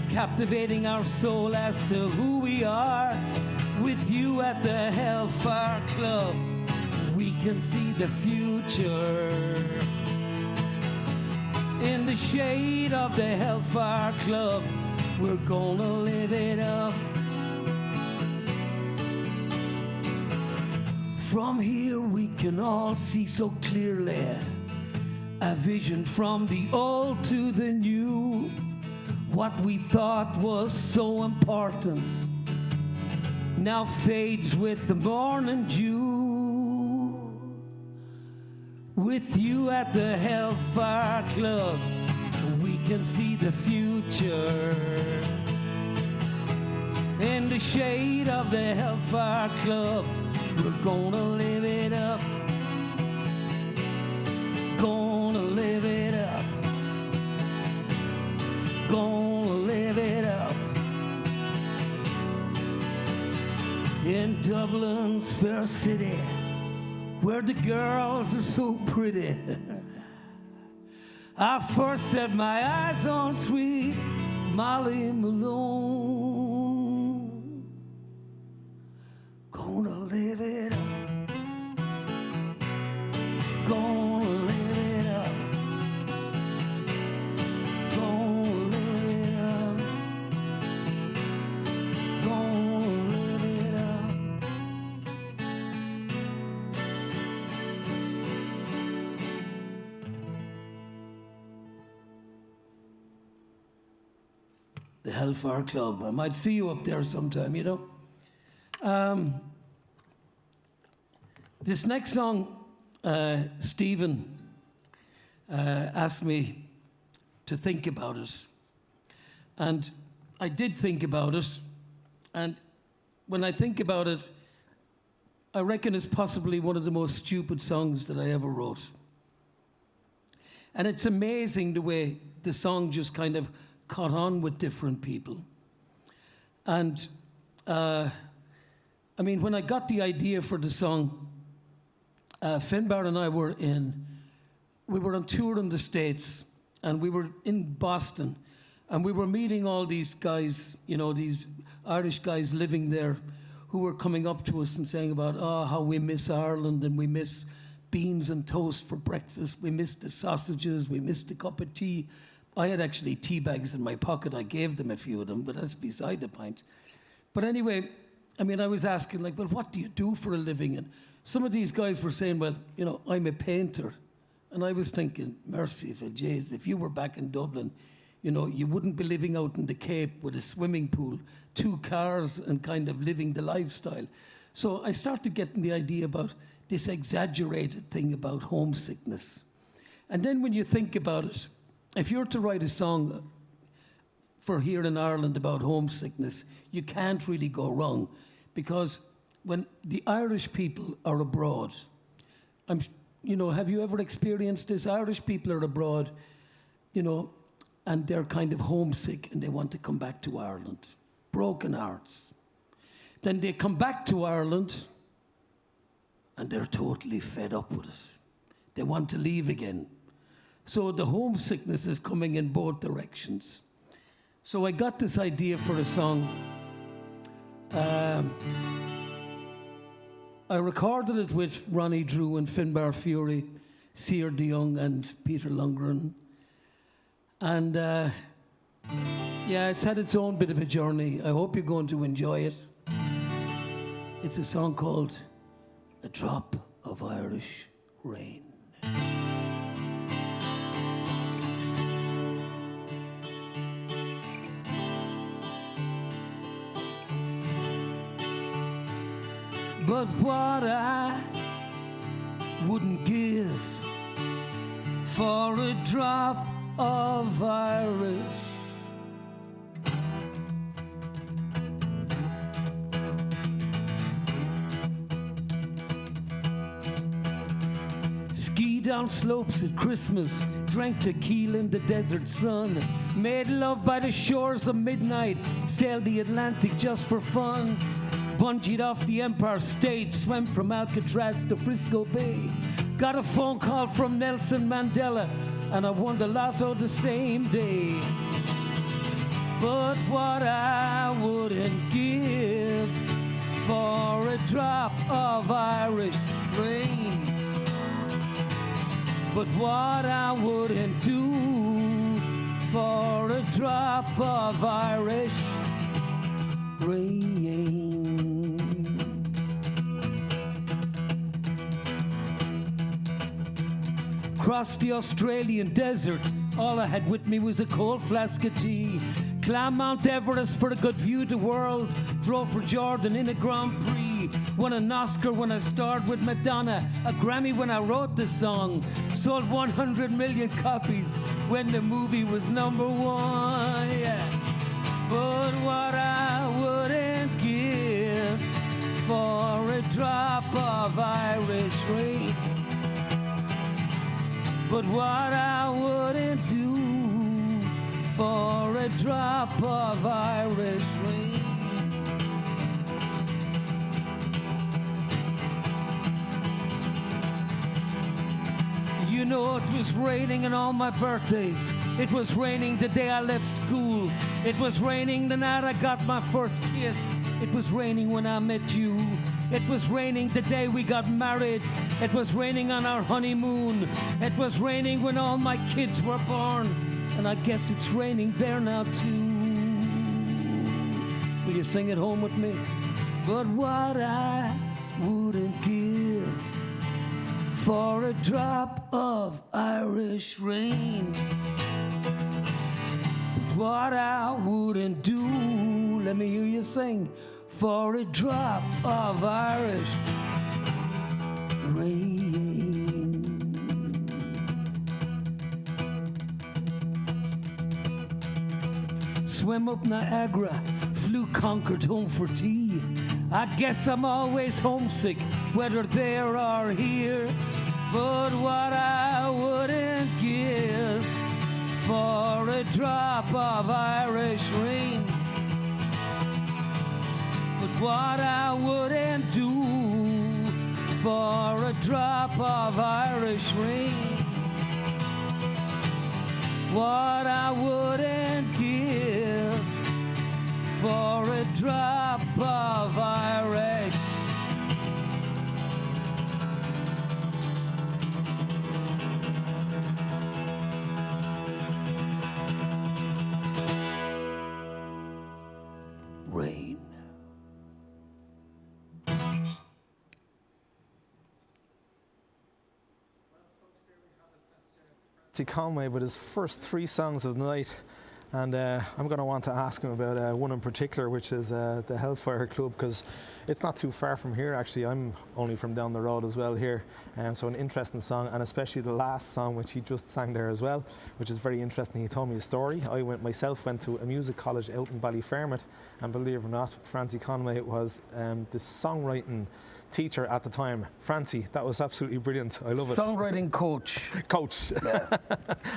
captivating our soul as to who we are. With you at the Hellfire Club, we can see the future. In the shade of the Hellfire Club, we're gonna live it up. From here we can all see so clearly, a vision from the old to the new. What we thought was so important now fades with the morning dew. With you at the Hellfire Club, we can see the future. In the shade of the Hellfire Club, we're gonna live it up. Gonna live it up. Gonna live it up. In Dublin's fair city, where the girls are so pretty, I first set my eyes on sweet Molly Malone. Gonna live it up. Gonna live it up. Gonna live it up. Gonna live it up. The Hellfire Club. I might see you up there sometime, you know. This next song, Stephen asked me to think about it. And I did think about it. And when I think about it, I reckon it's possibly one of the most stupid songs that I ever wrote. And it's amazing the way the song just kind of caught on with different people. And I mean, when I got the idea for the song, Finbar and I were on tour in the States, and we were in Boston, and we were meeting all these guys, you know, these Irish guys living there, who were coming up to us and saying about, how we miss Ireland, and we miss beans and toast for breakfast, we miss the sausages, we miss the cup of tea. I had actually tea bags in my pocket. I gave them a few of them, but that's beside the point. But anyway, I mean, I was asking, like, well, what do you do for a living? And some of these guys were saying, well, you know, I'm a painter. And I was thinking, merciful jays, if you were back in Dublin, you know, you wouldn't be living out in the Cape with a swimming pool, 2 cars, and kind of living the lifestyle. So I started getting the idea about this exaggerated thing about homesickness. And then when you think about it, if you're to write a song for here in Ireland about homesickness, you can't really go wrong, because when the Irish people are abroad, you know, have you ever experienced this? Irish people are abroad, you know, and they're kind of homesick and they want to come back to Ireland. Broken hearts. Then they come back to Ireland and they're totally fed up with it. They want to leave again. So the homesickness is coming in both directions. So I got this idea for a song. I recorded it with Ronnie Drew and Finbar Fury Sier de Jong and Peter Lundgren. And yeah, it's had its own bit of a journey. I hope you're going to enjoy it. It's a song called A Drop of Irish Rain. But what I wouldn't give for a drop of Irish ski down slopes at Christmas, drank tequila in the desert sun, made love by the shores of midnight, sailed the Atlantic just for fun. Bungeed off the Empire State, swam from Alcatraz to Frisco Bay. Got a phone call from Nelson Mandela, and I won the lotto the same day. But what I wouldn't give for a drop of Irish rain. But what I wouldn't do for a drop of Irish rain. Across the Australian desert, all I had with me was a cold flask of tea. Climbed Mount Everest for a good view of the world. Drove for Jordan in a Grand Prix. Won an Oscar when I starred with Madonna. A Grammy when I wrote the song. Sold 100 million copies when the movie was number one. Yeah. But what I wouldn't give for a drop of Irish rain. But what I wouldn't do for a drop of Irish rain. You know it was raining on all my birthdays. It was raining the day I left school. It was raining the night I got my first kiss. It was raining when I met you. It was raining the day we got married. It was raining on our honeymoon. It was raining when all my kids were born. And I guess it's raining there now too. Will you sing it home with me? But what I wouldn't give for a drop of Irish rain. But what I wouldn't do, let me hear you sing, for a drop of Irish rain. Swim up Niagara, flew Concord home for tea. I guess I'm always homesick, whether there or here. But what I wouldn't give for a drop of Irish rain. But what I wouldn't do for a drop of Irish rain. What I wouldn't give for a drop of Irish rain. Francie Conway with his first 3 songs of the night, and I'm going to want to ask him about one in particular, which is the Hellfire Club, because it's not too far from here actually. I'm only from down the road as well here, so an interesting song, and especially the last song which he just sang there as well, which is very interesting. He told me a story. I went to a music college out in Ballyfermot, and believe it or not, Francie Conway was the songwriting teacher at the time. Francie, that was absolutely brilliant. I love it. Songwriting coach. Coach. Yeah.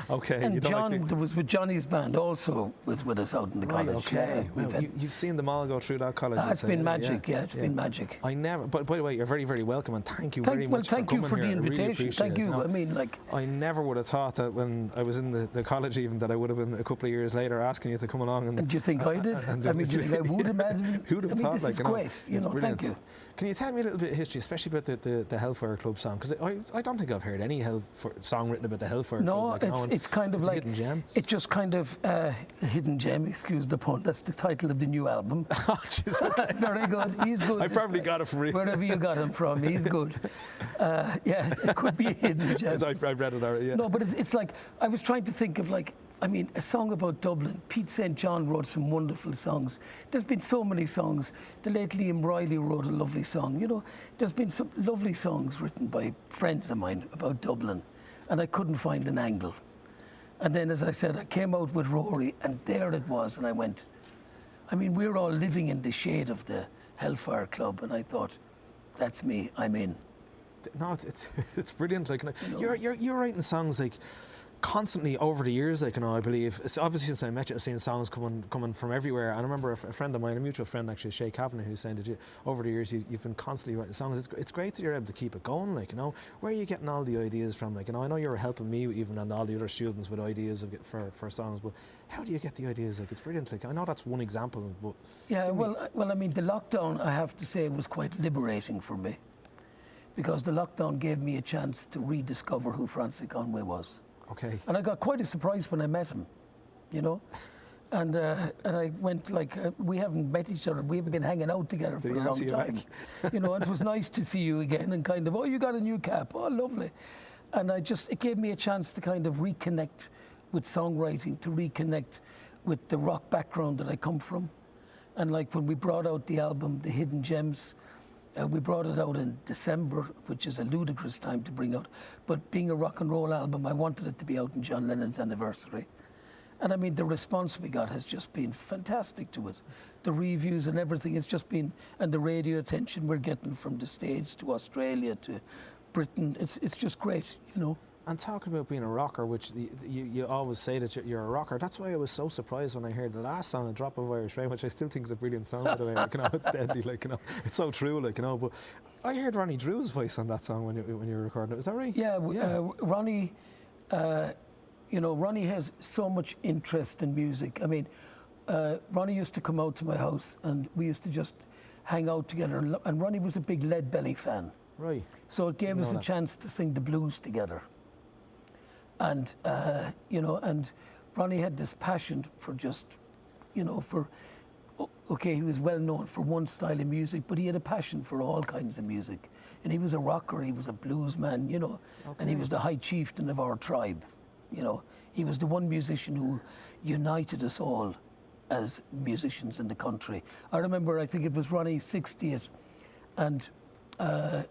Okay. And John, there was with Johnny's band also was with us out in the college. Okay. Yeah, well, you've seen them all go through that college. It's been magic. Yeah, it's been magic. I never. But by the way, you're very, very welcome, and thank you very much thank for you coming for here. the invitation. Really Thank you. No, I mean, like, I never would have thought that when I was in the college, even that I would have been a couple of years later asking you to come along. And do you think I did? I mean, do you think I would imagine? Who'd have thought? This is great. You know, brilliant. thank you. Can you tell me a little bit of history, especially about the Hellfire Club song? Because I don't think I've heard any song written about the Hellfire Club. No, it's kind of like a hidden gem. It's just kind of a hidden gem. Excuse the pun. That's the title of the new album. Oh, jeez. Very good. He's good. I probably got it from wherever you got him from. He's good. Yeah, it could be a hidden gem. I've read it already. Yeah. No, but it's like I was trying to think of a song about Dublin. Pete St. John wrote some wonderful songs. There's been so many songs. The late Liam Riley wrote a lovely song. You know, there's been some lovely songs written by friends of mine about Dublin, and I couldn't find an angle. And then, as I said, I came out with Rory, and there it was, and I went, we're all living in the shade of the Hellfire Club, and I thought, that's me, I'm in. No, it's brilliant. Like, you're writing songs like constantly over the years, like, I believe. It's obviously since I met you, I've seen songs coming from everywhere. And I remember a friend of mine, a mutual friend actually, Shay Kavanagh, who's saying that over the years you've been constantly writing songs. It's great that you're able to keep it going, like, Where are you getting all the ideas from? Like, I know you're helping me even and all the other students with ideas for songs, but how do you get the ideas? Like, it's brilliant. Like, I know that's one example, but yeah, the lockdown, I have to say, was quite liberating for me, because the lockdown gave me a chance to rediscover who Francie Conway was. Okay. And I got quite a surprise when I met him, And I went we haven't met each other. We haven't been hanging out together for a long time. It was nice to see you again and kind of, oh, you got a new cap. Oh, lovely. And it gave me a chance to kind of reconnect with songwriting, to reconnect with the rock background that I come from. And when we brought out the album, The Hidden Gems, we brought it out in December, which is a ludicrous time to bring out. But being a rock and roll album, I wanted it to be out on John Lennon's anniversary. And the response we got has just been fantastic to it. The reviews and everything, it's just been, and the radio attention we're getting from the States to Australia to Britain, it's just great, And talking about being a rocker, which you always say that you're a rocker, that's why I was so surprised when I heard the last song, A Drop of Irish Rain, which I still think is a brilliant song, by the way. It's deadly, it's so true, but I heard Ronnie Drew's voice on that song when you were recording it. Is that right? Yeah. Ronnie, Ronnie has so much interest in music. Ronnie used to come out to my house, and we used to just hang out together, and Ronnie was a big Lead Belly fan. Right. So it gave us a chance to sing the blues together. And, and Ronnie had this passion for just, he was well known for one style of music, but he had a passion for all kinds of music. And he was a rocker, he was a blues man, and he was the high chieftain of our tribe, He was the one musician who united us all as musicians in the country. I remember, I think it was Ronnie's 60th, and, out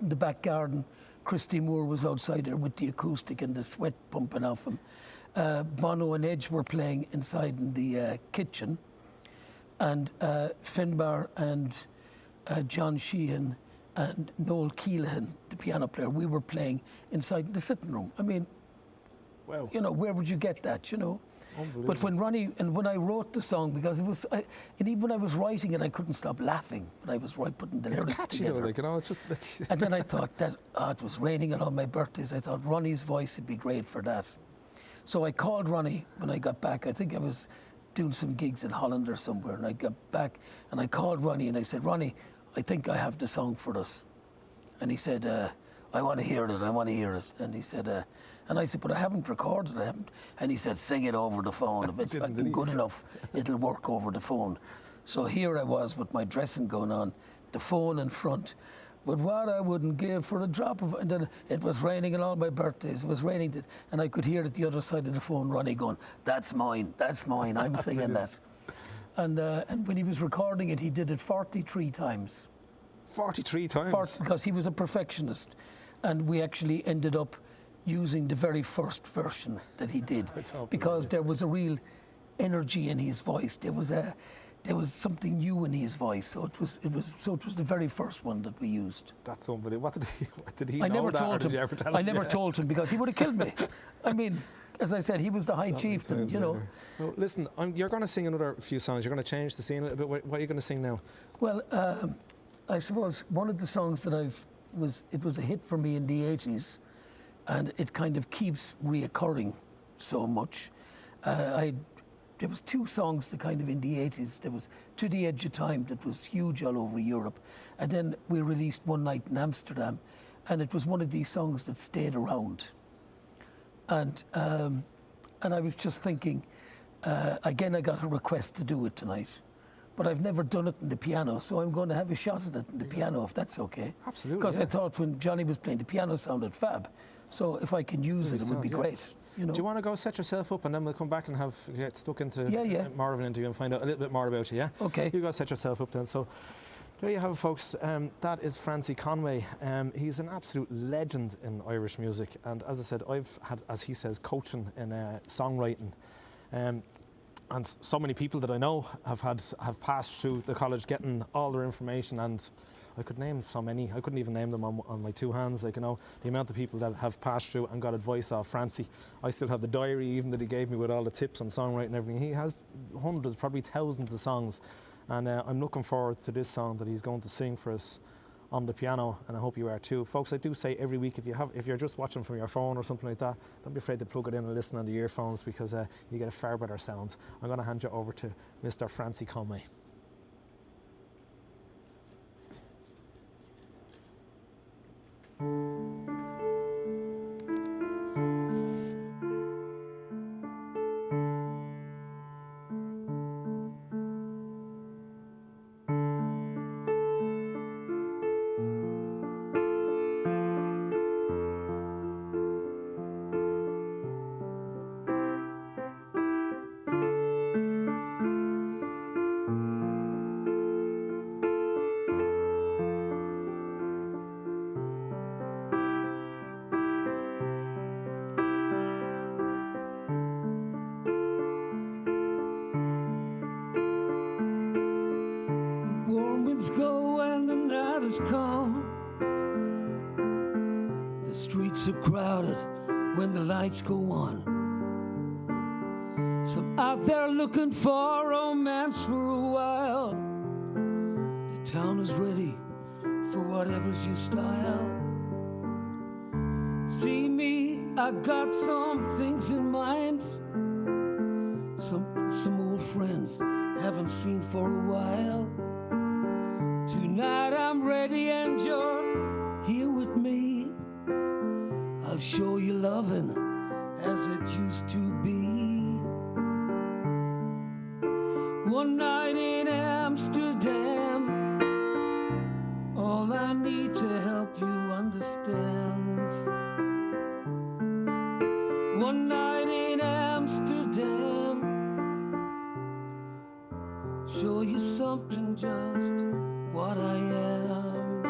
in the back garden, Christy Moore was outside there with the acoustic and the sweat pumping off him. Bono and Edge were playing inside in the kitchen, and Finbar and John Sheehan and Noel Keelan, the piano player, we were playing inside the sitting room. Wow. Where would you get that, But when when I wrote the song, because it was, and even when I was writing it, I couldn't stop laughing when I was putting the lyrics catchy together. Though, it's just like. And then I thought that it was raining on all my birthdays. I thought Ronnie's voice would be great for that. So I called Ronnie when I got back. I think I was doing some gigs in Holland or somewhere, and I got back and I called Ronnie and I said, Ronnie, I think I have the song for us. And he said, I want to hear it. And he said, and I said, but I haven't recorded it. And he said, sing it over the phone. If it's fucking good enough, it'll work over the phone. So here I was with my dressing going on, the phone in front. But what I wouldn't give for a drop of, and then it was raining on all my birthdays. It was raining, and I could hear at the other side of the phone, Ronnie going, that's mine, I'm singing that. And when he was recording it, he did it 43 times. 43 times? Because he was a perfectionist. And we actually ended up using the very first version that he did, because there was a real energy in his voice. There was something new in his voice. So it was the very first one that we used. That's unbelievable. What did he I know never that, told or did him. you ever tell him? I never told him, because he would have killed me. As I said, he was the high chieftain, Well, listen, you're going to sing another few songs. You're going to change the scene a little bit. What are you going to sing now? Well, I suppose one of the songs that it was a hit for me in the 80s, and it kind of keeps reoccurring so much. I there was two songs that kind of in the 80s. There was To the Edge of Time that was huge all over Europe. And then we released One Night in Amsterdam. And it was one of these songs that stayed around. And I was just thinking, again, I got a request to do it tonight. But I've never done it in the piano, so I'm going to have a shot at it in the piano, if that's okay. Absolutely. Because I thought when Johnny was playing, the piano sounded fab. So if I can use it, it would be great. You know? Do you want to go set yourself up and then we'll come back and get stuck into more of an interview and find out a little bit more about you, yeah? Okay. You go set yourself up then. So there you have it, folks. That is Francie Conway. He's an absolute legend in Irish music. And as I said, I've had, as he says, coaching in songwriting. And so many people that I know have passed through the college getting all their information, and I could name so many. I couldn't even name them on my two hands. Like, you know, the amount of people that have passed through and got advice off Francie. I still have the diary even that he gave me with all the tips on songwriting and everything. He has hundreds, probably thousands of songs, and I'm looking forward to this song that he's going to sing for us on the piano, and I hope you are too. Folks, I do say every week, if you're just watching from your phone or something like that, don't be afraid to plug it in and listen on the earphones, because you get a far better sound. I'm going to hand you over to Mr. Francie Conway. Go and the night has come. The streets are crowded when the lights go on. Some out there looking for romance for a while. The town is ready for whatever's your style. See me, I got some things in mind. Some old friends haven't seen for a while. Tonight I'm ready and you're here with me. I'll show you loving as it used to be. One night in Amsterdam, all I need to help you understand. One night in Amsterdam, show you something just what I am.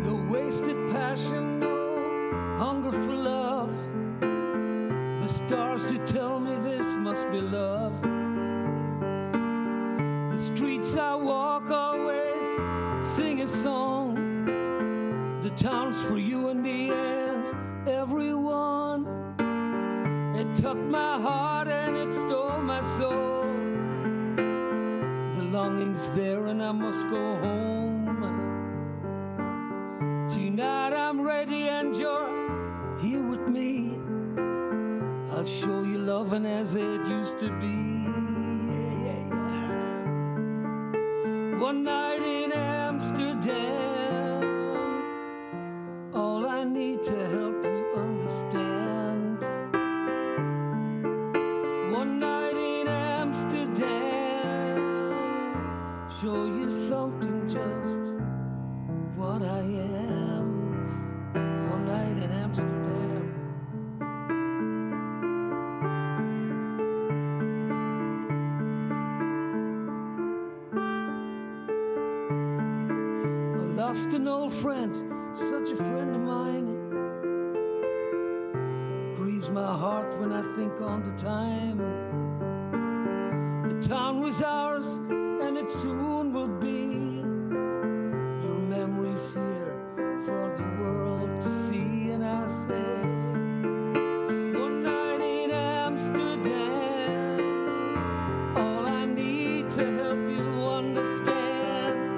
No wasted passion, no hunger for love. The stars to tell me this must be love. The streets I walk always sing a song. The town's for you and me and everyone. It took my heart and it stole my soul. The longing's there and I must go home. Tonight I'm ready and you're here with me. I'll show you loving as it used to be. One night in Amsterdam, all I need to help you understand. One night in Amsterdam, show you something just what I am. One night in Amsterdam. I lost an old friend, such a friend of mine. Grieves my heart when I think on the time. The town was ours and it soon will be. Your memory's here for the world to see, and I say, one night in Amsterdam, all I need to help you understand.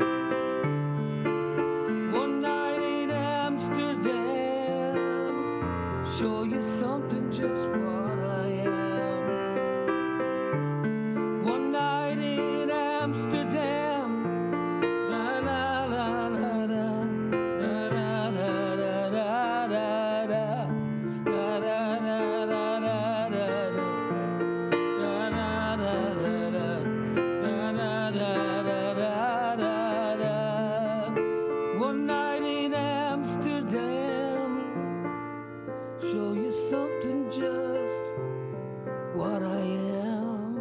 One night in night in Amsterdam. Show you something just what I am.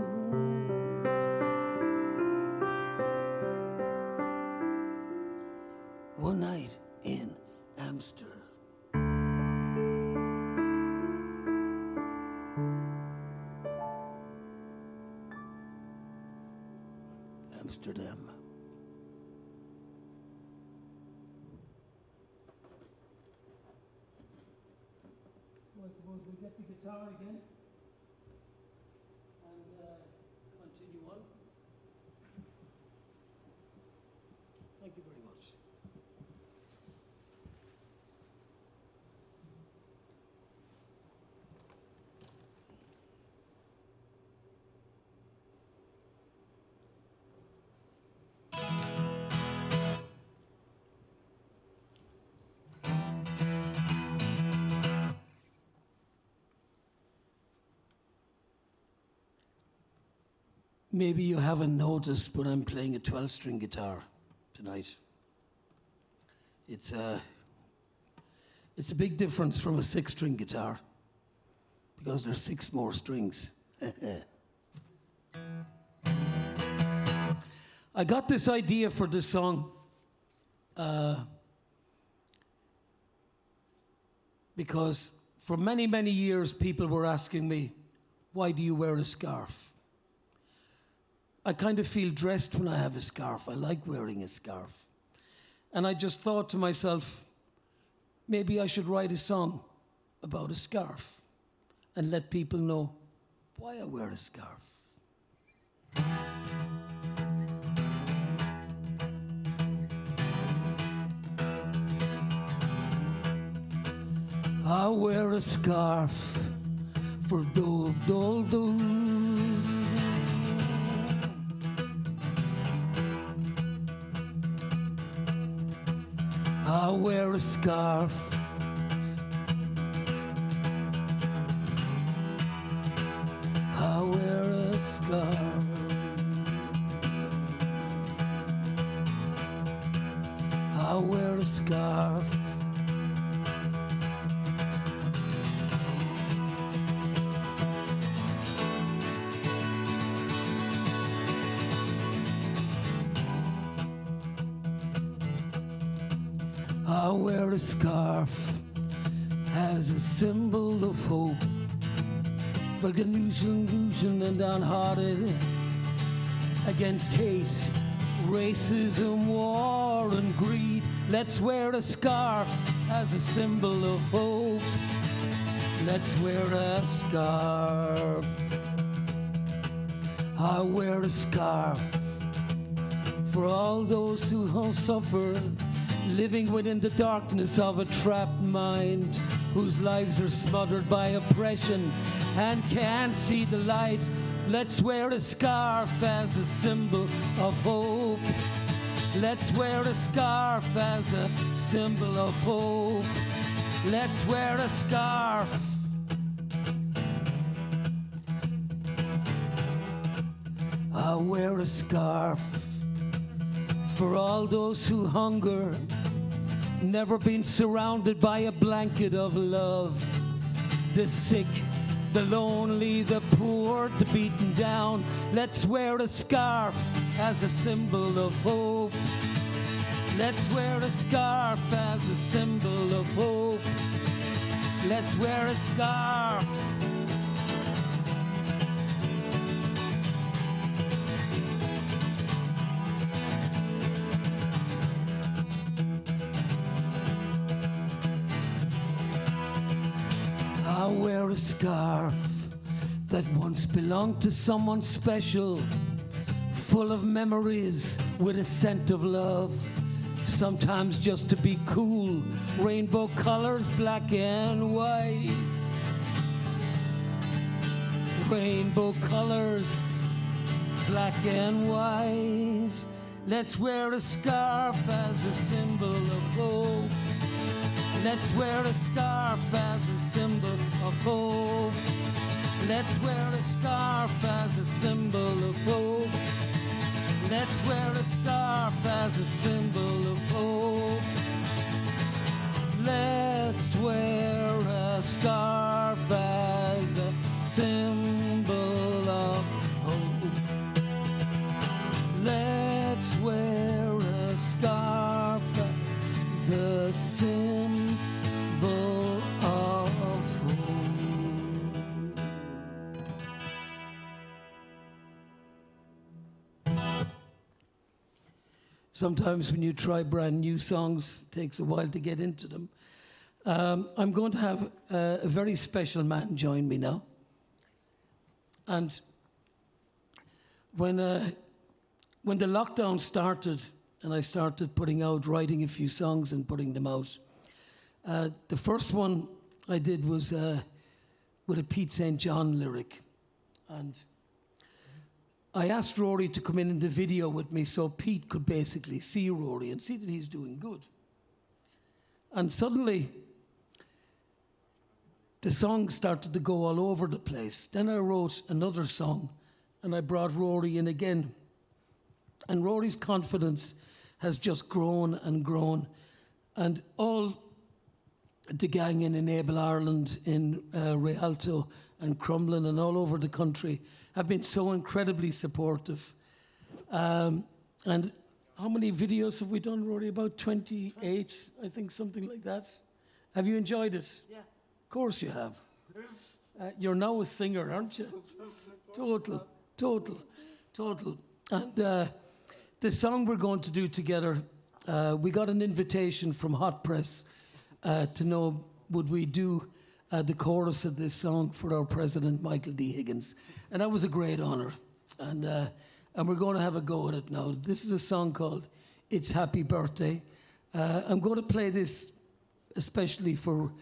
One night in Amsterdam. Amsterdam. So I suppose we get the guitar again and continue on. Thank you very much. Maybe you haven't noticed, but I'm playing a 12-string guitar tonight. It's a big difference from a 6-string guitar because there's 6 more strings. I got this idea for this song because for many, many years people were asking me, why do you wear a scarf? I kind of feel dressed when I have a scarf. I like wearing a scarf. And I just thought to myself, maybe I should write a song about a scarf and let people know why I wear a scarf. I wear a scarf for dove dole dove. I wear a scarf. I wear a scarf. I wear a scarf. I wear a scarf as a symbol of hope for illusion and downhearted against hate, racism, war, and greed. Let's wear a scarf as a symbol of hope. Let's wear a scarf. I wear a scarf for all those who have suffered, living within the darkness of a trapped mind, whose lives are smothered by oppression and can't see the light. Let's wear a scarf as a symbol of hope. Let's wear a scarf as a symbol of hope. Let's wear a scarf. I wear a scarf for all those who hunger, never been surrounded by a blanket of love. The sick, the lonely, the poor, the beaten down. Let's wear a scarf as a symbol of hope. Let's wear a scarf as a symbol of hope. Let's wear a scarf. I wear a scarf that once belonged to someone special, full of memories with a scent of love. Sometimes just to be cool, rainbow colors, black and white. Rainbow colors, black and white. Let's wear a scarf as a symbol of hope. Let's wear a scarf as a symbol of hope. Let's wear a scarf as a symbol of hope. Let's wear a scarf as a symbol of hope. a symbol of home. Sometimes when you try brand new songs, it takes a while to get into them. I'm going to have a very special man join me now. And when the lockdown started and I started writing a few songs and putting them out, the first one I did was with a Pete St. John lyric. And I asked Rory to come in the video with me so Pete could basically see Rory and see that he's doing good. And suddenly, the song started to go all over the place. Then I wrote another song and I brought Rory in again. And Rory's confidence has just grown and grown. And all the gang in Enable Ireland, in Rialto and Crumlin and all over the country have been so incredibly supportive. And how many videos have we done, Rory? About 28, I think, something like that. Have you enjoyed it? Yeah. Of course you have. You're now a singer, aren't you? Total. And the song we're going to do together, we got an invitation from Hot Press to know would we do the chorus of this song for our president, Michael D. Higgins. And that was a great honour. And we're going to have a go at it now. This is a song called It's Happy Birthday. I'm going to play this especially for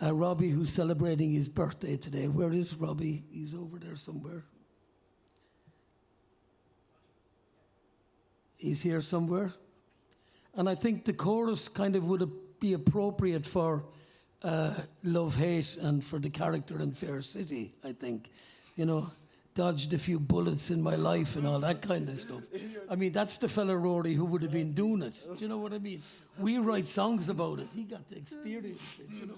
Robbie, who's celebrating his birthday today. Where is Robbie? He's over there somewhere. He's here somewhere. And I think the chorus kind of would be appropriate for Love, Hate and for the character in Fair City, I think. You know, dodged a few bullets in my life and all that kind of stuff. I mean, that's the fella, Rory, who would have been doing it. Do you know what I mean? We write songs about it. He got to experience it, you know.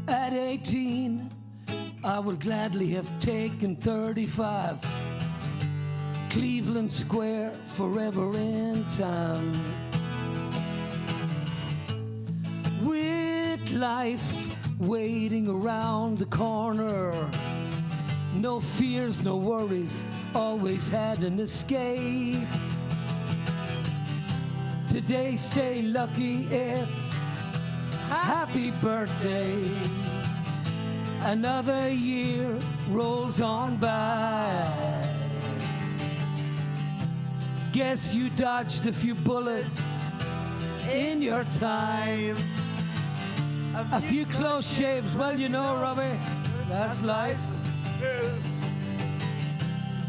At 18, I would gladly have taken 35. Cleveland Square, forever in time. With life waiting around the corner. No fears, no worries, always had an escape. Today, stay lucky, it's happy birthday. Another year rolls on by. Guess you dodged a few bullets in your time. A few close shaves, well, you know, Robbie, that's life.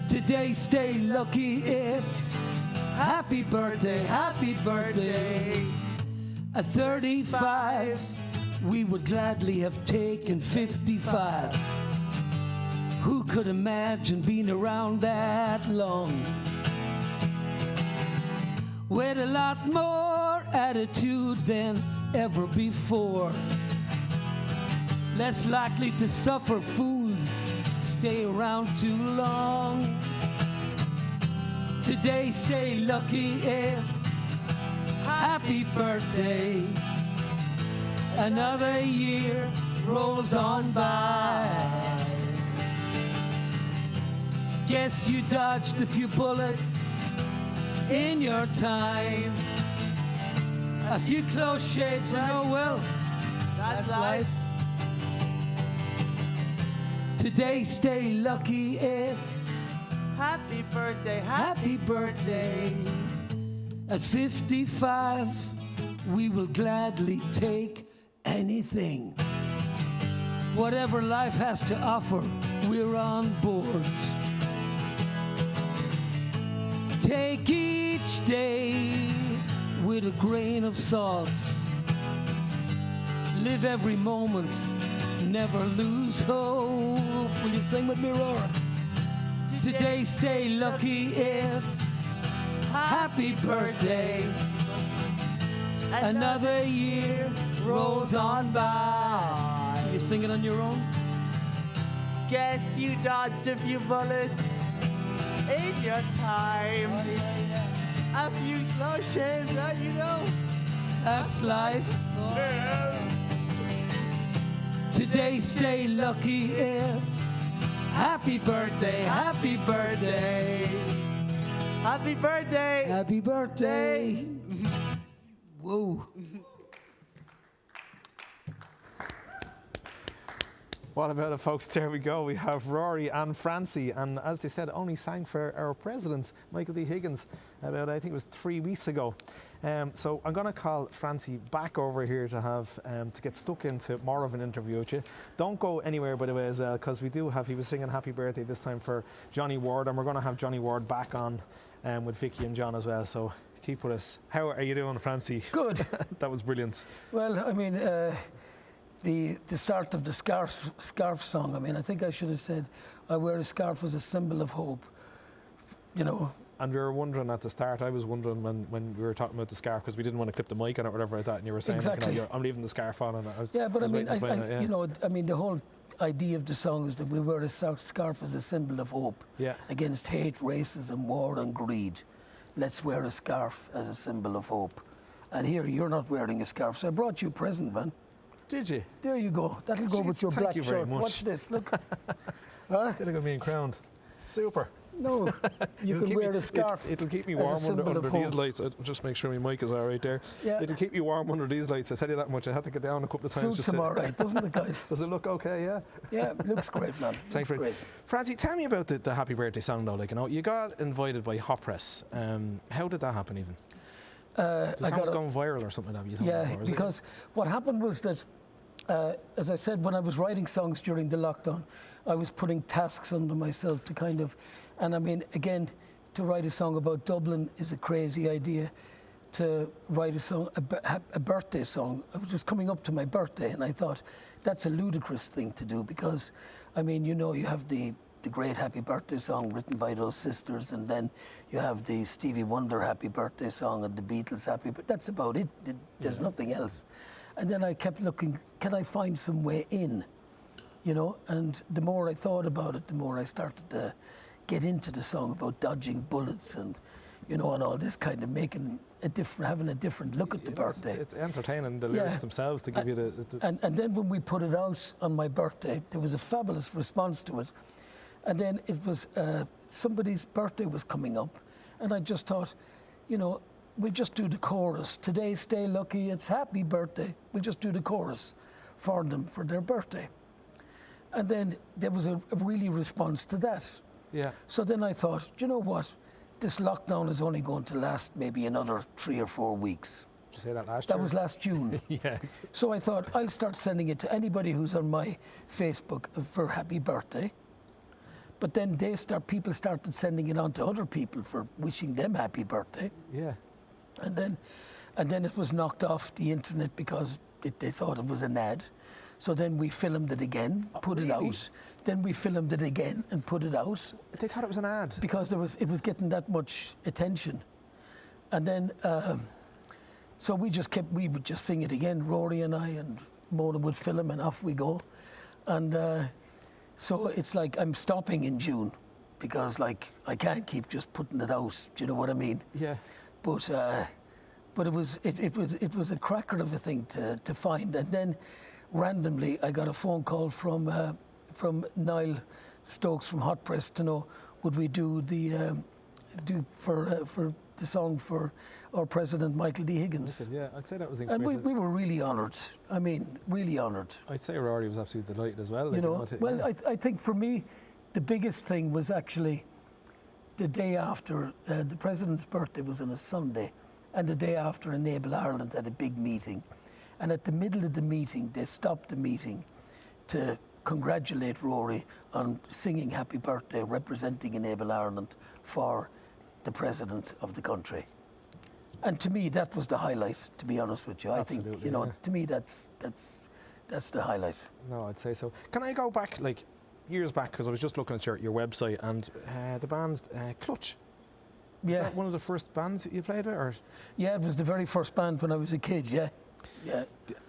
Today, stay lucky, it's happy birthday, happy birthday. At 35, we would gladly have taken 55. Who could imagine being around that long? With a lot more attitude than ever before. Less likely to suffer fools, stay around too long. Today, stay lucky, it's happy birthday. Another year rolls on by. Guess you dodged a few bullets in your time. A few close shaves, you know, well, that's life. Today, stay lucky, it's happy birthday, happy birthday. At 55, we will gladly take anything. Whatever life has to offer, we're on board. Take each day with a grain of salt. Live every moment, never lose hope. Will you sing with me, Rory? Today, stay lucky, it's happy birthday. Another year rolls on by. You sing it on your own? Guess you dodged a few bullets in your time. A few close shaves, you know. That's life. Today, stay lucky. It's happy birthday, happy birthday. Happy birthday. Happy birthday. Whoa. What about it, folks? There we go. We have Rory and Francie, and as they said, only sang for our president, Michael D. Higgins, about, I think it was 3 weeks ago. So I'm going to call Francie back over here to have to get stuck into more of an interview with you. Don't go anywhere, by the way, as well, because we do have, he was singing Happy Birthday this time for Johnny Ward, and we're going to have Johnny Ward back on with Vicky and John as well. So keep with us. How are you doing, Francie? Good. That was brilliant. Well, I mean, the start of the scarf song, I mean, I think I should have said, I wear a scarf as a symbol of hope, you know. And we were wondering at the start, I was wondering when we were talking about the scarf, because we didn't want to clip the mic on it or whatever like that, and you were saying, exactly. like, you know, I'm leaving the scarf on. And I was, yeah, but I mean, yeah. you know, I mean, the whole idea of the song is that we wear a scarf as a symbol of hope against hate, racism, war and greed. Let's wear a scarf as a symbol of hope. And here, you're not wearing a scarf, so I brought you a present, man. Did you? There you go. That'll go with your thank black you very shirt. much. Watch this, look. Huh? Could have got me crowned. Super. No, you can wear a scarf. It'll keep me warm under these lights. I'll just make sure my mic is all right there. Yeah. It'll keep me warm under these lights. I tell you that much. I had to get down a couple of times. Suits him all right, doesn't it, guys? Does it look okay? Yeah. Yeah, it looks great, man. Thanks for it. Francie, tell me about the Happy Birthday song, though. Like, you know, you got invited by Hot Press. How did that happen, even? The song's gone viral or something like that. Yeah, because what happened was that, as I said, when I was writing songs during the lockdown, I was putting tasks under myself to kind of, and I mean, again, to write a song about Dublin is a crazy idea. To write a song, a birthday song, I was just coming up to my birthday, and I thought that's a ludicrous thing to do because, I mean, you know, you have the great Happy Birthday song written by those sisters, and then you have the Stevie Wonder Happy Birthday song and the Beatles Happy, but that's about it. There's nothing else. And then I kept looking, can I find some way in, you know? And the more I thought about it, the more I started to get into the song about dodging bullets and, you know, and all this kind of having a different look at the birthday. It's entertaining, the lyrics themselves, to give you the And then when we put it out on my birthday, there was a fabulous response to it. And then it was, somebody's birthday was coming up, and I just thought, you know, we'll just do the chorus. Today, stay lucky, it's happy birthday. We'll just do the chorus for them for their birthday. And then there was a really response to that. Yeah. So then I thought, you know what? This lockdown is only going to last maybe another 3 or 4 weeks. Did you say that last year? That was last June. Yeah. So I thought, I'll start sending it to anybody who's on my Facebook for happy birthday. But then people started sending it on to other people for wishing them happy birthday. Yeah. And then it was knocked off the internet because they thought it was an ad. So then we filmed it again, put it out. Then we filmed it again and put it out. They thought it was an ad. Because it was getting that much attention. And then, so we would just sing it again. Rory and I and Mona would film and off we go. And so it's like I'm stopping in June because like I can't keep just putting it out. Do you know what I mean? Yeah. But it was a cracker of a thing to find. And then randomly I got a phone call from Niall Stokes from Hot Press to know would we do for the song for our president Michael D. Higgins. Listen, yeah, I'd say that was the And experience. we were really honoured. I mean, really honoured. I'd say Rory was absolutely delighted as well. Like, You know, well, yeah. I think for me, the biggest thing was actually the day after the president's birthday was on a Sunday, and the day after Enable Ireland had a big meeting. And at the middle of the meeting, they stopped the meeting to congratulate Rory on singing Happy Birthday, representing Enable Ireland for the president of the country. And to me, that was the highlight, to be honest with you. Absolutely, I think, you know, yeah. to me, that's the highlight. No, I'd say so. Can I go back, like, years back, because I was just looking at your website, and the band Clutch. Was that one of the first bands you played with? Or? Yeah, it was the very first band when I was a kid, yeah.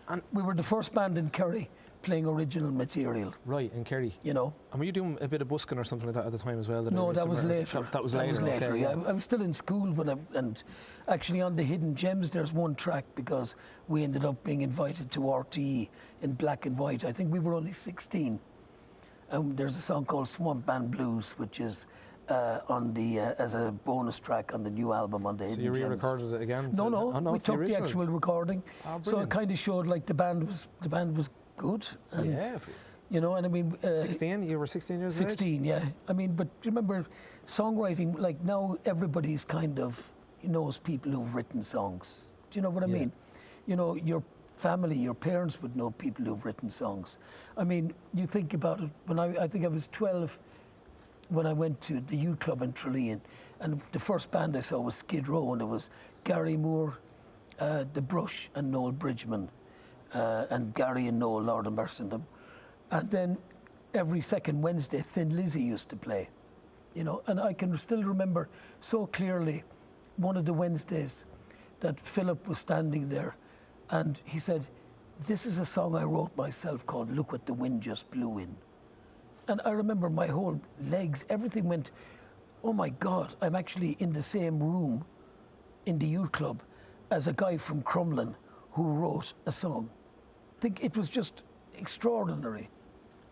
And we were the first band in Kerry playing original material. Right, in Kerry. You know. And were you doing a bit of busking or something like that at the time as well? No, that was later. That was later, okay, yeah. I was still in school and actually on the Hidden Gems there's one track because we ended up being invited to RTE in black and white. I think we were only 16. There's a song called Swamp Band Blues, which is on the as a bonus track on the new album on the Hidden Gems. So you re-recorded it again? No, we took the actual recording. Oh, so it kind of showed like the band was good. And, yeah. You know, and I mean... 16? You were 16 years old? 16, yeah. I mean, but remember, songwriting, like now everybody's kind of knows people who've written songs. Do you know what I mean? You know, your family, your parents would know people who've written songs. I mean, you think about it, when I think I was 12 when I went to the youth club in Tralee, and the first band I saw was Skid Row, and it was Gary Moore, The Brush, and Noel Bridgman, and Gary and Noel, Lord and mercy on them. And then every second Wednesday, Thin Lizzy used to play, you know. And I can still remember so clearly one of the Wednesdays that Philip was standing there, and he said, "This is a song I wrote myself called Look What the Wind Just Blew In." And I remember my whole legs, everything went, oh my God, I'm actually in the same room in the youth club as a guy from Crumlin who wrote a song. I think it was just extraordinary.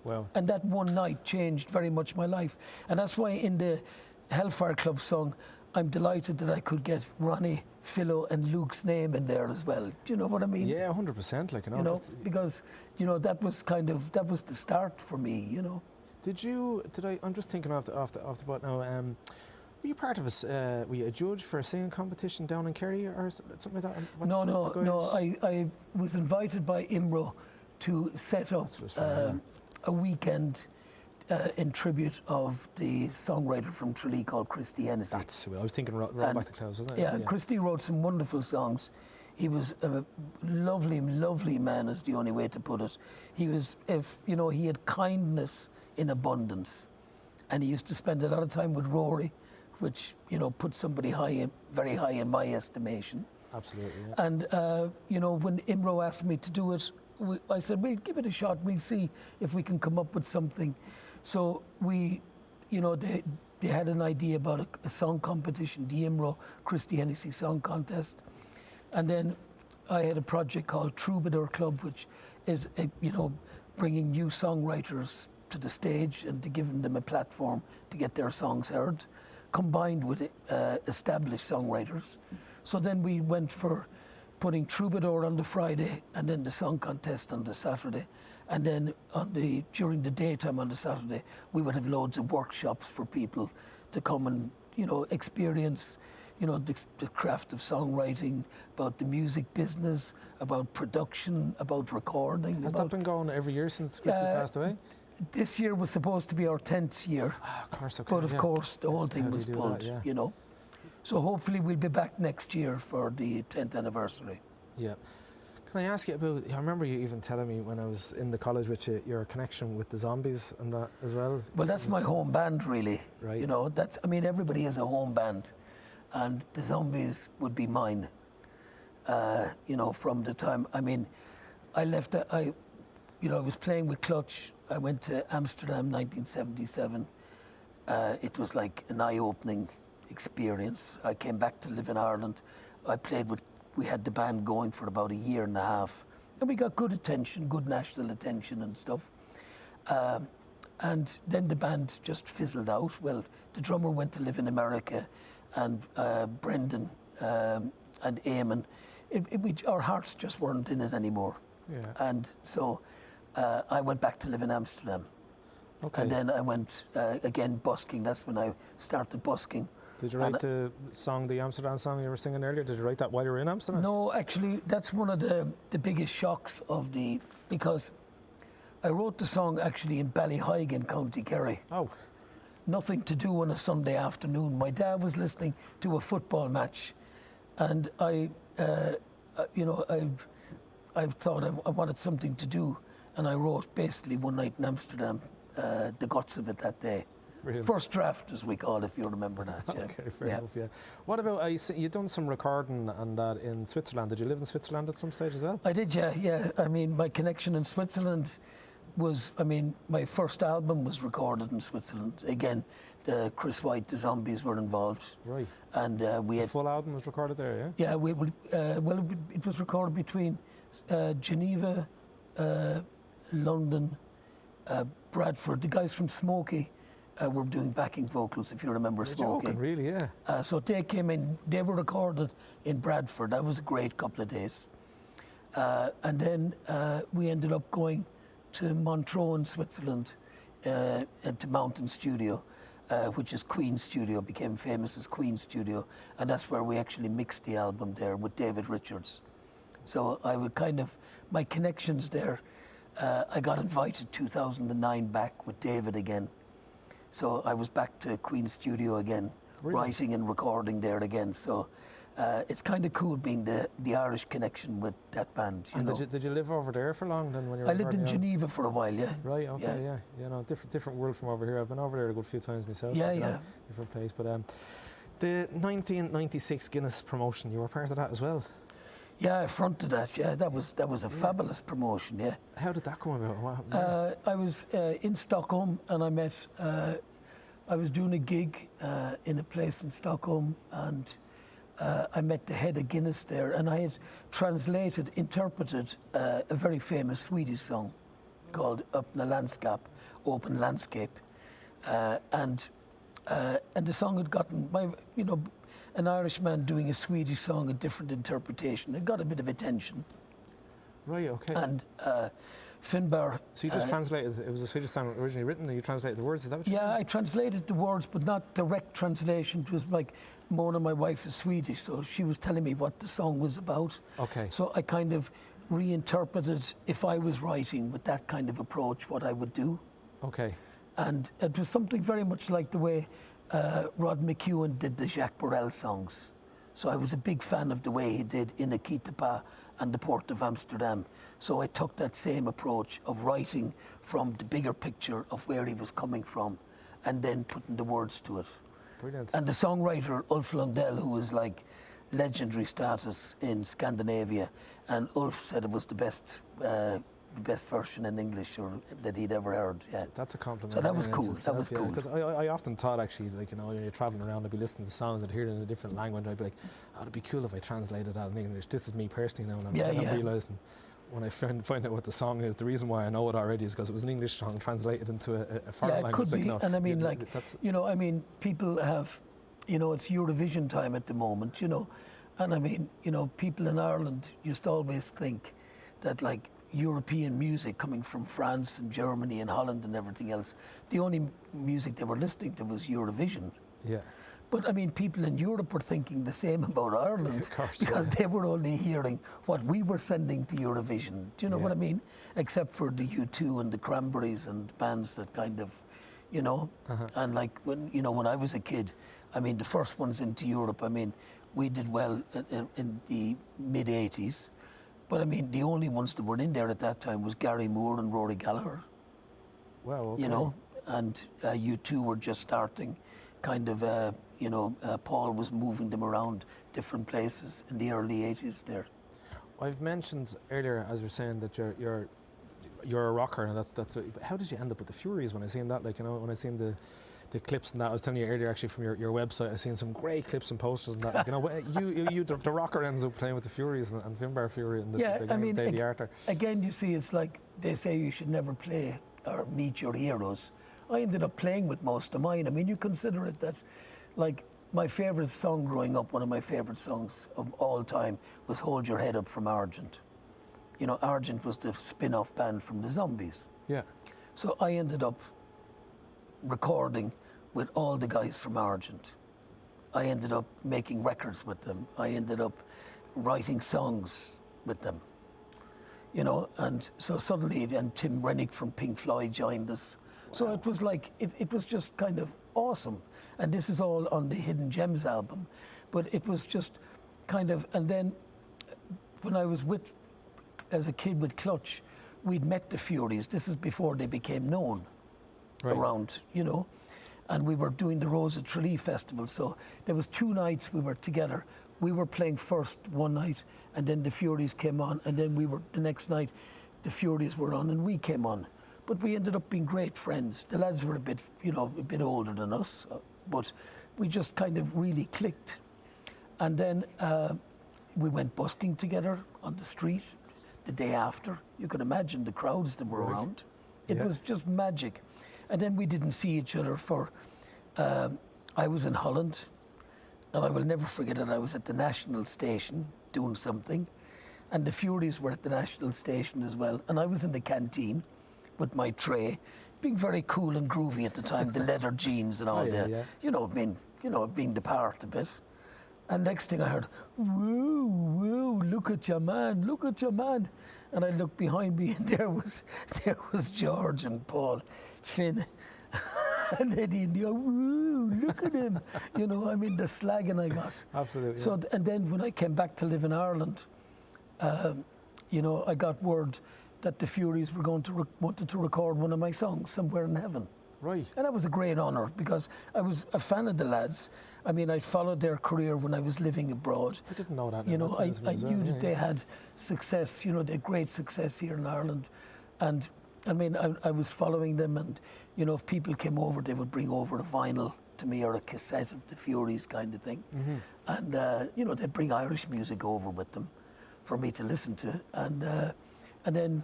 Wow. And that one night changed very much my life. And that's why in the Hellfire Club song, I'm delighted that I could get Ronnie, Philo and Luke's name in there as well. Do you know what I mean? Yeah, 100%. Like, you know, because, you know, that was the start for me, you know. I'm just thinking off the butt now, were you part of were you a judge for a singing competition down in Kerry or something like that? No, I was invited by IMRO to set up a weekend in tribute of the songwriter from Tralee called Christy Hennessy. That's I was thinking right back to Klaus, wasn't it? Yeah, Christy wrote some wonderful songs. He was a lovely, lovely man, is the only way to put it. He was, he had kindness in abundance, and he used to spend a lot of time with Rory, which, you know, put somebody very high in my estimation. Absolutely. Yeah. And when Imro asked me to do it, I said, we'll give it a shot. We'll see if we can come up with something. So they had an idea about a song competition, the Imro Christy Hennessy Song Contest. And then I had a project called Troubadour Club, which is, bringing new songwriters to the stage and to giving them a platform to get their songs heard, combined with established songwriters. So then we went for putting Troubadour on the Friday and then the song contest on the Saturday. And then during the daytime on the Saturday, we would have loads of workshops for people to come and, experience, the craft of songwriting, about the music business, about production, about recording. Has that been going every year since Christy passed away? This year was supposed to be our 10th year. Of course, okay. But of course, the whole thing was pulled, So hopefully we'll be back next year for the 10th anniversary. Yeah. Can I ask you about, I remember you even telling me when I was in the college with you, your connection with the Zombies and that as well? Well, that's my home band, really. Right. Everybody has a home band, and the Zombies would be mine. From the time, I left, I was playing with Clutch. I went to Amsterdam 1977. It was like an eye-opening experience. I came back to live in Ireland. We had the band going for about a year and a half. And we got good attention, good national attention and stuff. And then the band just fizzled out. Well, the drummer went to live in America, and Brendan and Eamon, our hearts just weren't in it anymore. Yeah. And so I went back to live in Amsterdam. Okay. And then I went again busking. That's when I started busking. Did you write the Amsterdam song you were singing earlier? Did you write that while you were in Amsterdam? No, actually, that's one of the biggest shocks because I wrote the song actually in Ballyheigue in County Kerry. Oh. Nothing to do on a Sunday afternoon. My dad was listening to a football match, and I thought I wanted something to do, and I wrote basically one night in Amsterdam, the guts of it that day. Brilliant. First draft, as we call it, if you remember that. Yeah. Okay, fair enough, yeah. What about, you've done some recording and that in Switzerland. Did you live in Switzerland at some stage as well? I did, yeah. I mean, my connection in Switzerland was, my first album was recorded in Switzerland. Again, Chris White, the Zombies were involved. Right. And we The had... full album was recorded there, yeah? Yeah, it was recorded between Geneva, London, Bradford. The guys from Smokey were doing backing vocals, if you remember You're Smokey. joking, really, yeah. So they came in, they were recorded in Bradford. That was a great couple of days. And then we ended up going to Montreux in Switzerland, to Mountain Studio, which is Queen Studio, became famous as Queen Studio. And that's where we actually mixed the album there with David Richards. So I would my connections there, I got invited 2009 back with David again. So I was back to Queen Studio again, writing and recording there again. So it's kind of cool being the Irish connection with that band. You know? Did you live over there for long then when you were I lived in Geneva for a while, yeah. Right, okay, yeah. You know, different world from over here. I've been over there a good few times myself. Yeah, you know, yeah. Different place. But the 1996 Guinness promotion, you were part of that as well. Yeah, I fronted that, yeah. That was a fabulous promotion, yeah. How did that come about? What happened? I was in Stockholm and I met, I was doing a gig in a place in Stockholm and I met the head of Guinness there and I had interpreted a very famous Swedish song called Öppna landskap, Open Landscape. And the song had gotten, an Irishman doing a Swedish song, a different interpretation. It got a bit of attention. Right, okay. And Finbar... So you just translated, it was a Swedish song originally written and you translated the words, is that what you said? Yeah, I translated the words, but not direct translation. It was like, Mona, my wife, is Swedish, so she was telling me what the song was about. Okay. So I kind of reinterpreted, if I was writing with that kind of approach, what I would do. Okay. And it was something very much like the way Rod McEwen did the Jacques Brel songs. So I was a big fan of the way he did In a Kitapa and The Port of Amsterdam. So I took that same approach of writing from the bigger picture of where he was coming from and then putting the words to it. Brilliant. And the songwriter Ulf Lundell, who was like legendary status in Scandinavia, and Ulf said it was the best version in English that he'd ever heard. Yeah, that's a compliment. So that was cool. That was cool. Because I often thought actually, like, you know, when you're traveling around, I'd be listening to songs and hear it in a different language. I'd be like, oh, it'd be cool if I translated that in English. This is me personally now, and I'm realising when I find out what the song is, the reason why I know it already is because it was an English song translated into a foreign language. Yeah, it could be. Like, and I mean, people have, it's Eurovision time at the moment, and I mean, people in Ireland used to always think that like European music coming from France and Germany and Holland and everything else, the only music they were listening to was Eurovision. Yeah. But I mean, people in Europe were thinking the same about Ireland, of course, because they were only hearing what we were sending to Eurovision. Do you know what I mean? Except for the U2 and the Cranberries and bands that kind of, and like when I was a kid, I mean, the first ones into Europe, I mean, we did well in the mid 80s, but I mean, the only ones that were in there at that time was Gary Moore and Rory Gallagher. Wow. Okay. And U2 were just starting. Kind of, Paul was moving them around different places in the early 80s there. I've mentioned earlier, as you're saying, that you're a rocker, and that's. How did you end up with the Furies when I seen that? Like, when I seen the clips and that, I was telling you earlier actually from your website, I seen some great clips and posters and that. Like, the rocker ends up playing with the Furies and Finbar Fury and the Davy Arthur. Again, you see, it's like they say you should never play or meet your heroes. I ended up playing with most of mine. I mean, you consider it that, like, my favourite song growing up, one of my favourite songs of all time was Hold Your Head Up from Argent. Argent was the spin-off band from the Zombies. Yeah. So I ended up recording with all the guys from Argent. I ended up making records with them. I ended up writing songs with them. And so suddenly, and Tim Rennick from Pink Floyd joined us. So it was like, it was just kind of awesome. And this is all on the Hidden Gems album. But it was just kind of, and then when I was as a kid with Clutch, we'd met the Furies. This is before they became known around, and we were doing the Rose of Tralee Festival. So there was 2 nights we were together. We were playing first one night, and then the Furies came on, and then the next night the Furies were on, and we came on. But we ended up being great friends. The lads were a bit older than us, but we just kind of really clicked. And then we went busking together on the street the day after. You can imagine the crowds that were around. It was just magic. And then we didn't see each other for, I was in Holland, and I will never forget it. I was at the national station doing something, and the Furies were at the national station as well. And I was in the canteen with my tray, being very cool and groovy at the time, the leather jeans and all being the part a bit. And next thing I heard, woo, woo, look at your man, look at your man. And I looked behind me, and there was George and Paul, Finn, and Eddie, and they go, woo, look at him. The slagging I got. Absolutely. So, and then when I came back to live in Ireland, I got word that the Furies were wanted to record one of my songs, Somewhere in Heaven. Right. And that was a great honour, because I was a fan of the lads. I mean, I followed their career when I was living abroad. I didn't know that. I knew that they had success, they had great success here in Ireland. And I mean, I was following them, and, if people came over, they would bring over a vinyl to me or a cassette of the Furies kind of thing. Mm-hmm. And, they'd bring Irish music over with them for me to listen to. And then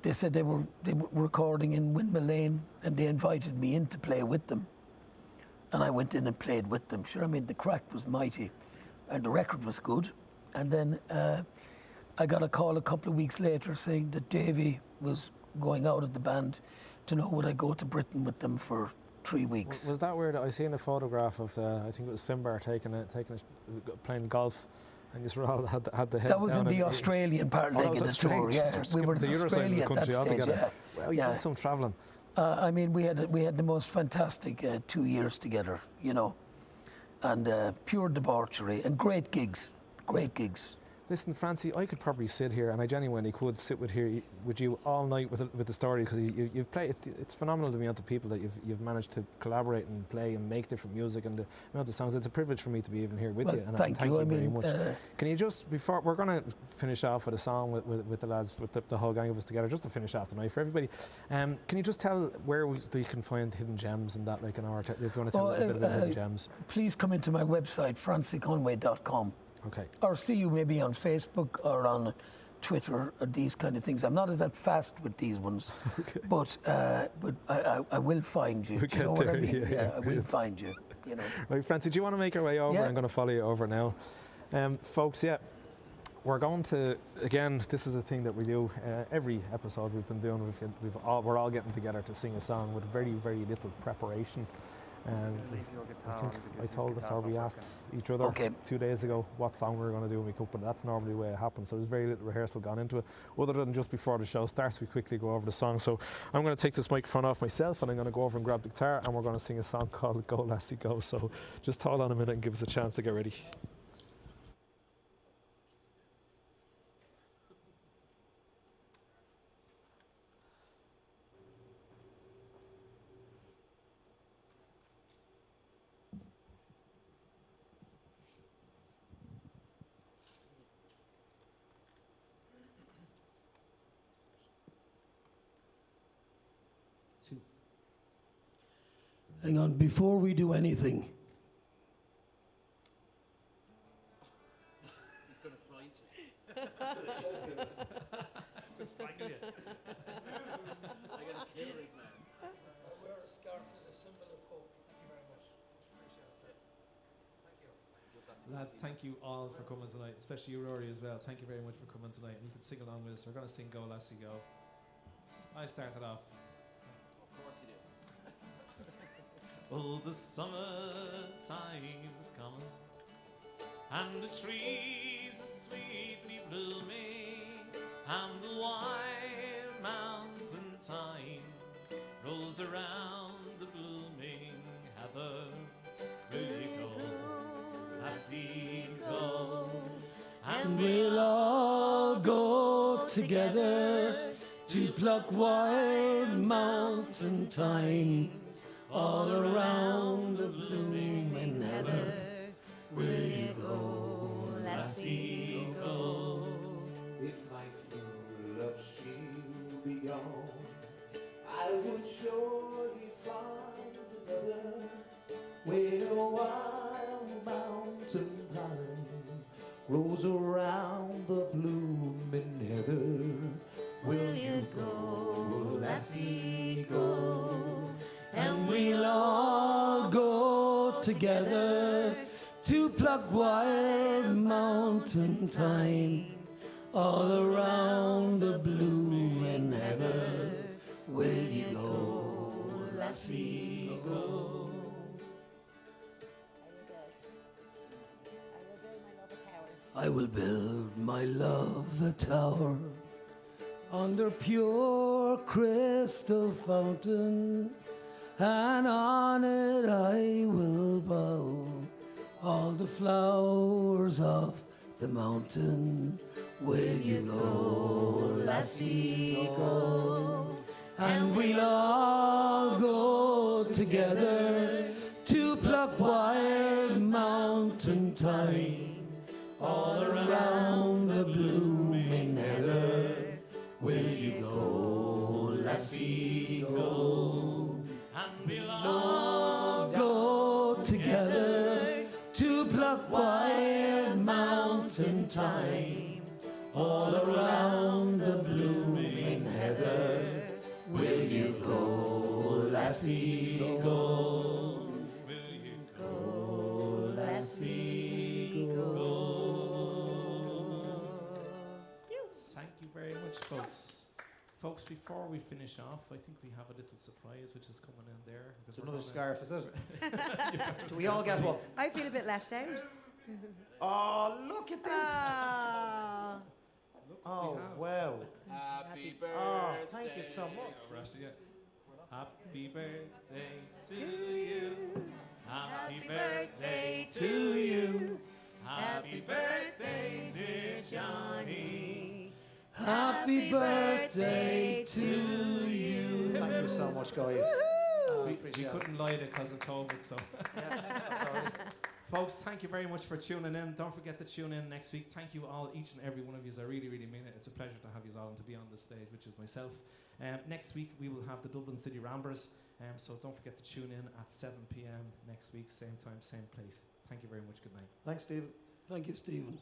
they said they were recording in Windmill Lane, and they invited me in to play with them. And I went in and played with them. Sure, I mean, the crack was mighty, and the record was good. And then I got a call a couple of weeks later saying that Davy was going out of the band to know would I go to Britain with them for 3 weeks. Was that where I seen a photograph of, I think it was Finbar playing golf, and you all had the heads That was down in the Australian part leg of the tour, yeah. We were in Australia at that stage, yeah. Well, you did some travelling. I mean, we had the most fantastic 2 years together, and pure debauchery and great gigs. Listen, Francie, I could probably sit here, and I genuinely could sit with you all night with the story, because you've played. It's phenomenal to me on the people that you've managed to collaborate and play and make different music and the amount of sounds. It's a privilege for me to be even here with you, and thank you very much. Can you just, before we're going to finish off with a song with the lads, with the whole gang of us together, just to finish off tonight for everybody, can you just tell where you can find hidden gems and that, like an hour, if you want to tell a little bit about hidden gems? Please come into my website, francieconway.com. Okay. Or see you maybe on Facebook or on Twitter or these kind of things. I'm not that fast with these ones, okay. But I will find you. Do you know what I mean? Yeah, I will find you. Right, Francie, do you want to make our way over? Yeah. I'm going to follow you over now. Folks, we're going to, again, this is a thing that we do every episode we've been doing. We're all getting together to sing a song with very, very little preparation. I told us, or we asked each other 2 days ago what song we were going to do and we could, but that's normally the way it happens. So there's very little rehearsal gone into it, other than just before the show starts we quickly go over the song. So I'm going to take this microphone off myself, and I'm going to go over and grab the guitar, and we're going to sing a song called Go Lassie Go. So just hold on a minute and give us a chance to get ready. Hang on, before we do anything. He's going to find you. He's going to strangle you. I'm going to kill this man. I wear a scarf as a symbol of hope. Thank you very much. Appreciate it. Thank you. Lads, thank you all for coming tonight, especially you, Rory, as well. Thank you very much for coming tonight. And you can sing along with us. We're going to sing Go Lassie Go. I started off. Of course you do. Oh, the summertime's come, and the trees are sweetly blooming, and the wild mountain thyme rolls around the blooming heather. Will you go, Lassie, go, and we'll all go together to pluck wild mountain thyme. all around the blooming heather. Will you go, lassie, go? If my true love she'll be gone, I would surely find another where a wild mountain pine grows around the blooming heather. Will you go, lassie, go? And we'll all go together to pluck wild mountain thyme all around the blooming heather. Will you go, lassie, go? I will build my love a tower under pure crystal fountain, and on it I will bow all the flowers of the mountain. Will you go, lassie, go? And we'll all go together to pluck wild mountain thyme all around the blooming heather. Will you go, lassie, go? And we'll all go together to pluck wild mountain thyme all around the blooming heather. Will you go, lassie, go? Will you go, lassie, go? Thank you very much, folks. Folks, before we finish off, I think we have a little surprise which is coming in there. It's another scarf, is it? Do we all get one? I feel a bit left out. Oh, look at this. Ah. Oh, wow. Happy birthday. Oh, thank you so much. Happy birthday to you. Happy birthday to you. Happy birthday, dear Johnny. Happy birthday to you. Thank you so much, guys. We couldn't light it because of COVID, so. That's all right. Folks, thank you very much for tuning in. Don't forget to tune in next week. Thank you all, each and every one of you. I really, really mean it. It's a pleasure to have you all and to be on the stage, which is myself. Next week, we will have the Dublin City Ramblers. So don't forget to tune in at 7 p.m. next week, same time, same place. Thank you very much. Good night. Thanks, Steve. Thank you, Stephen.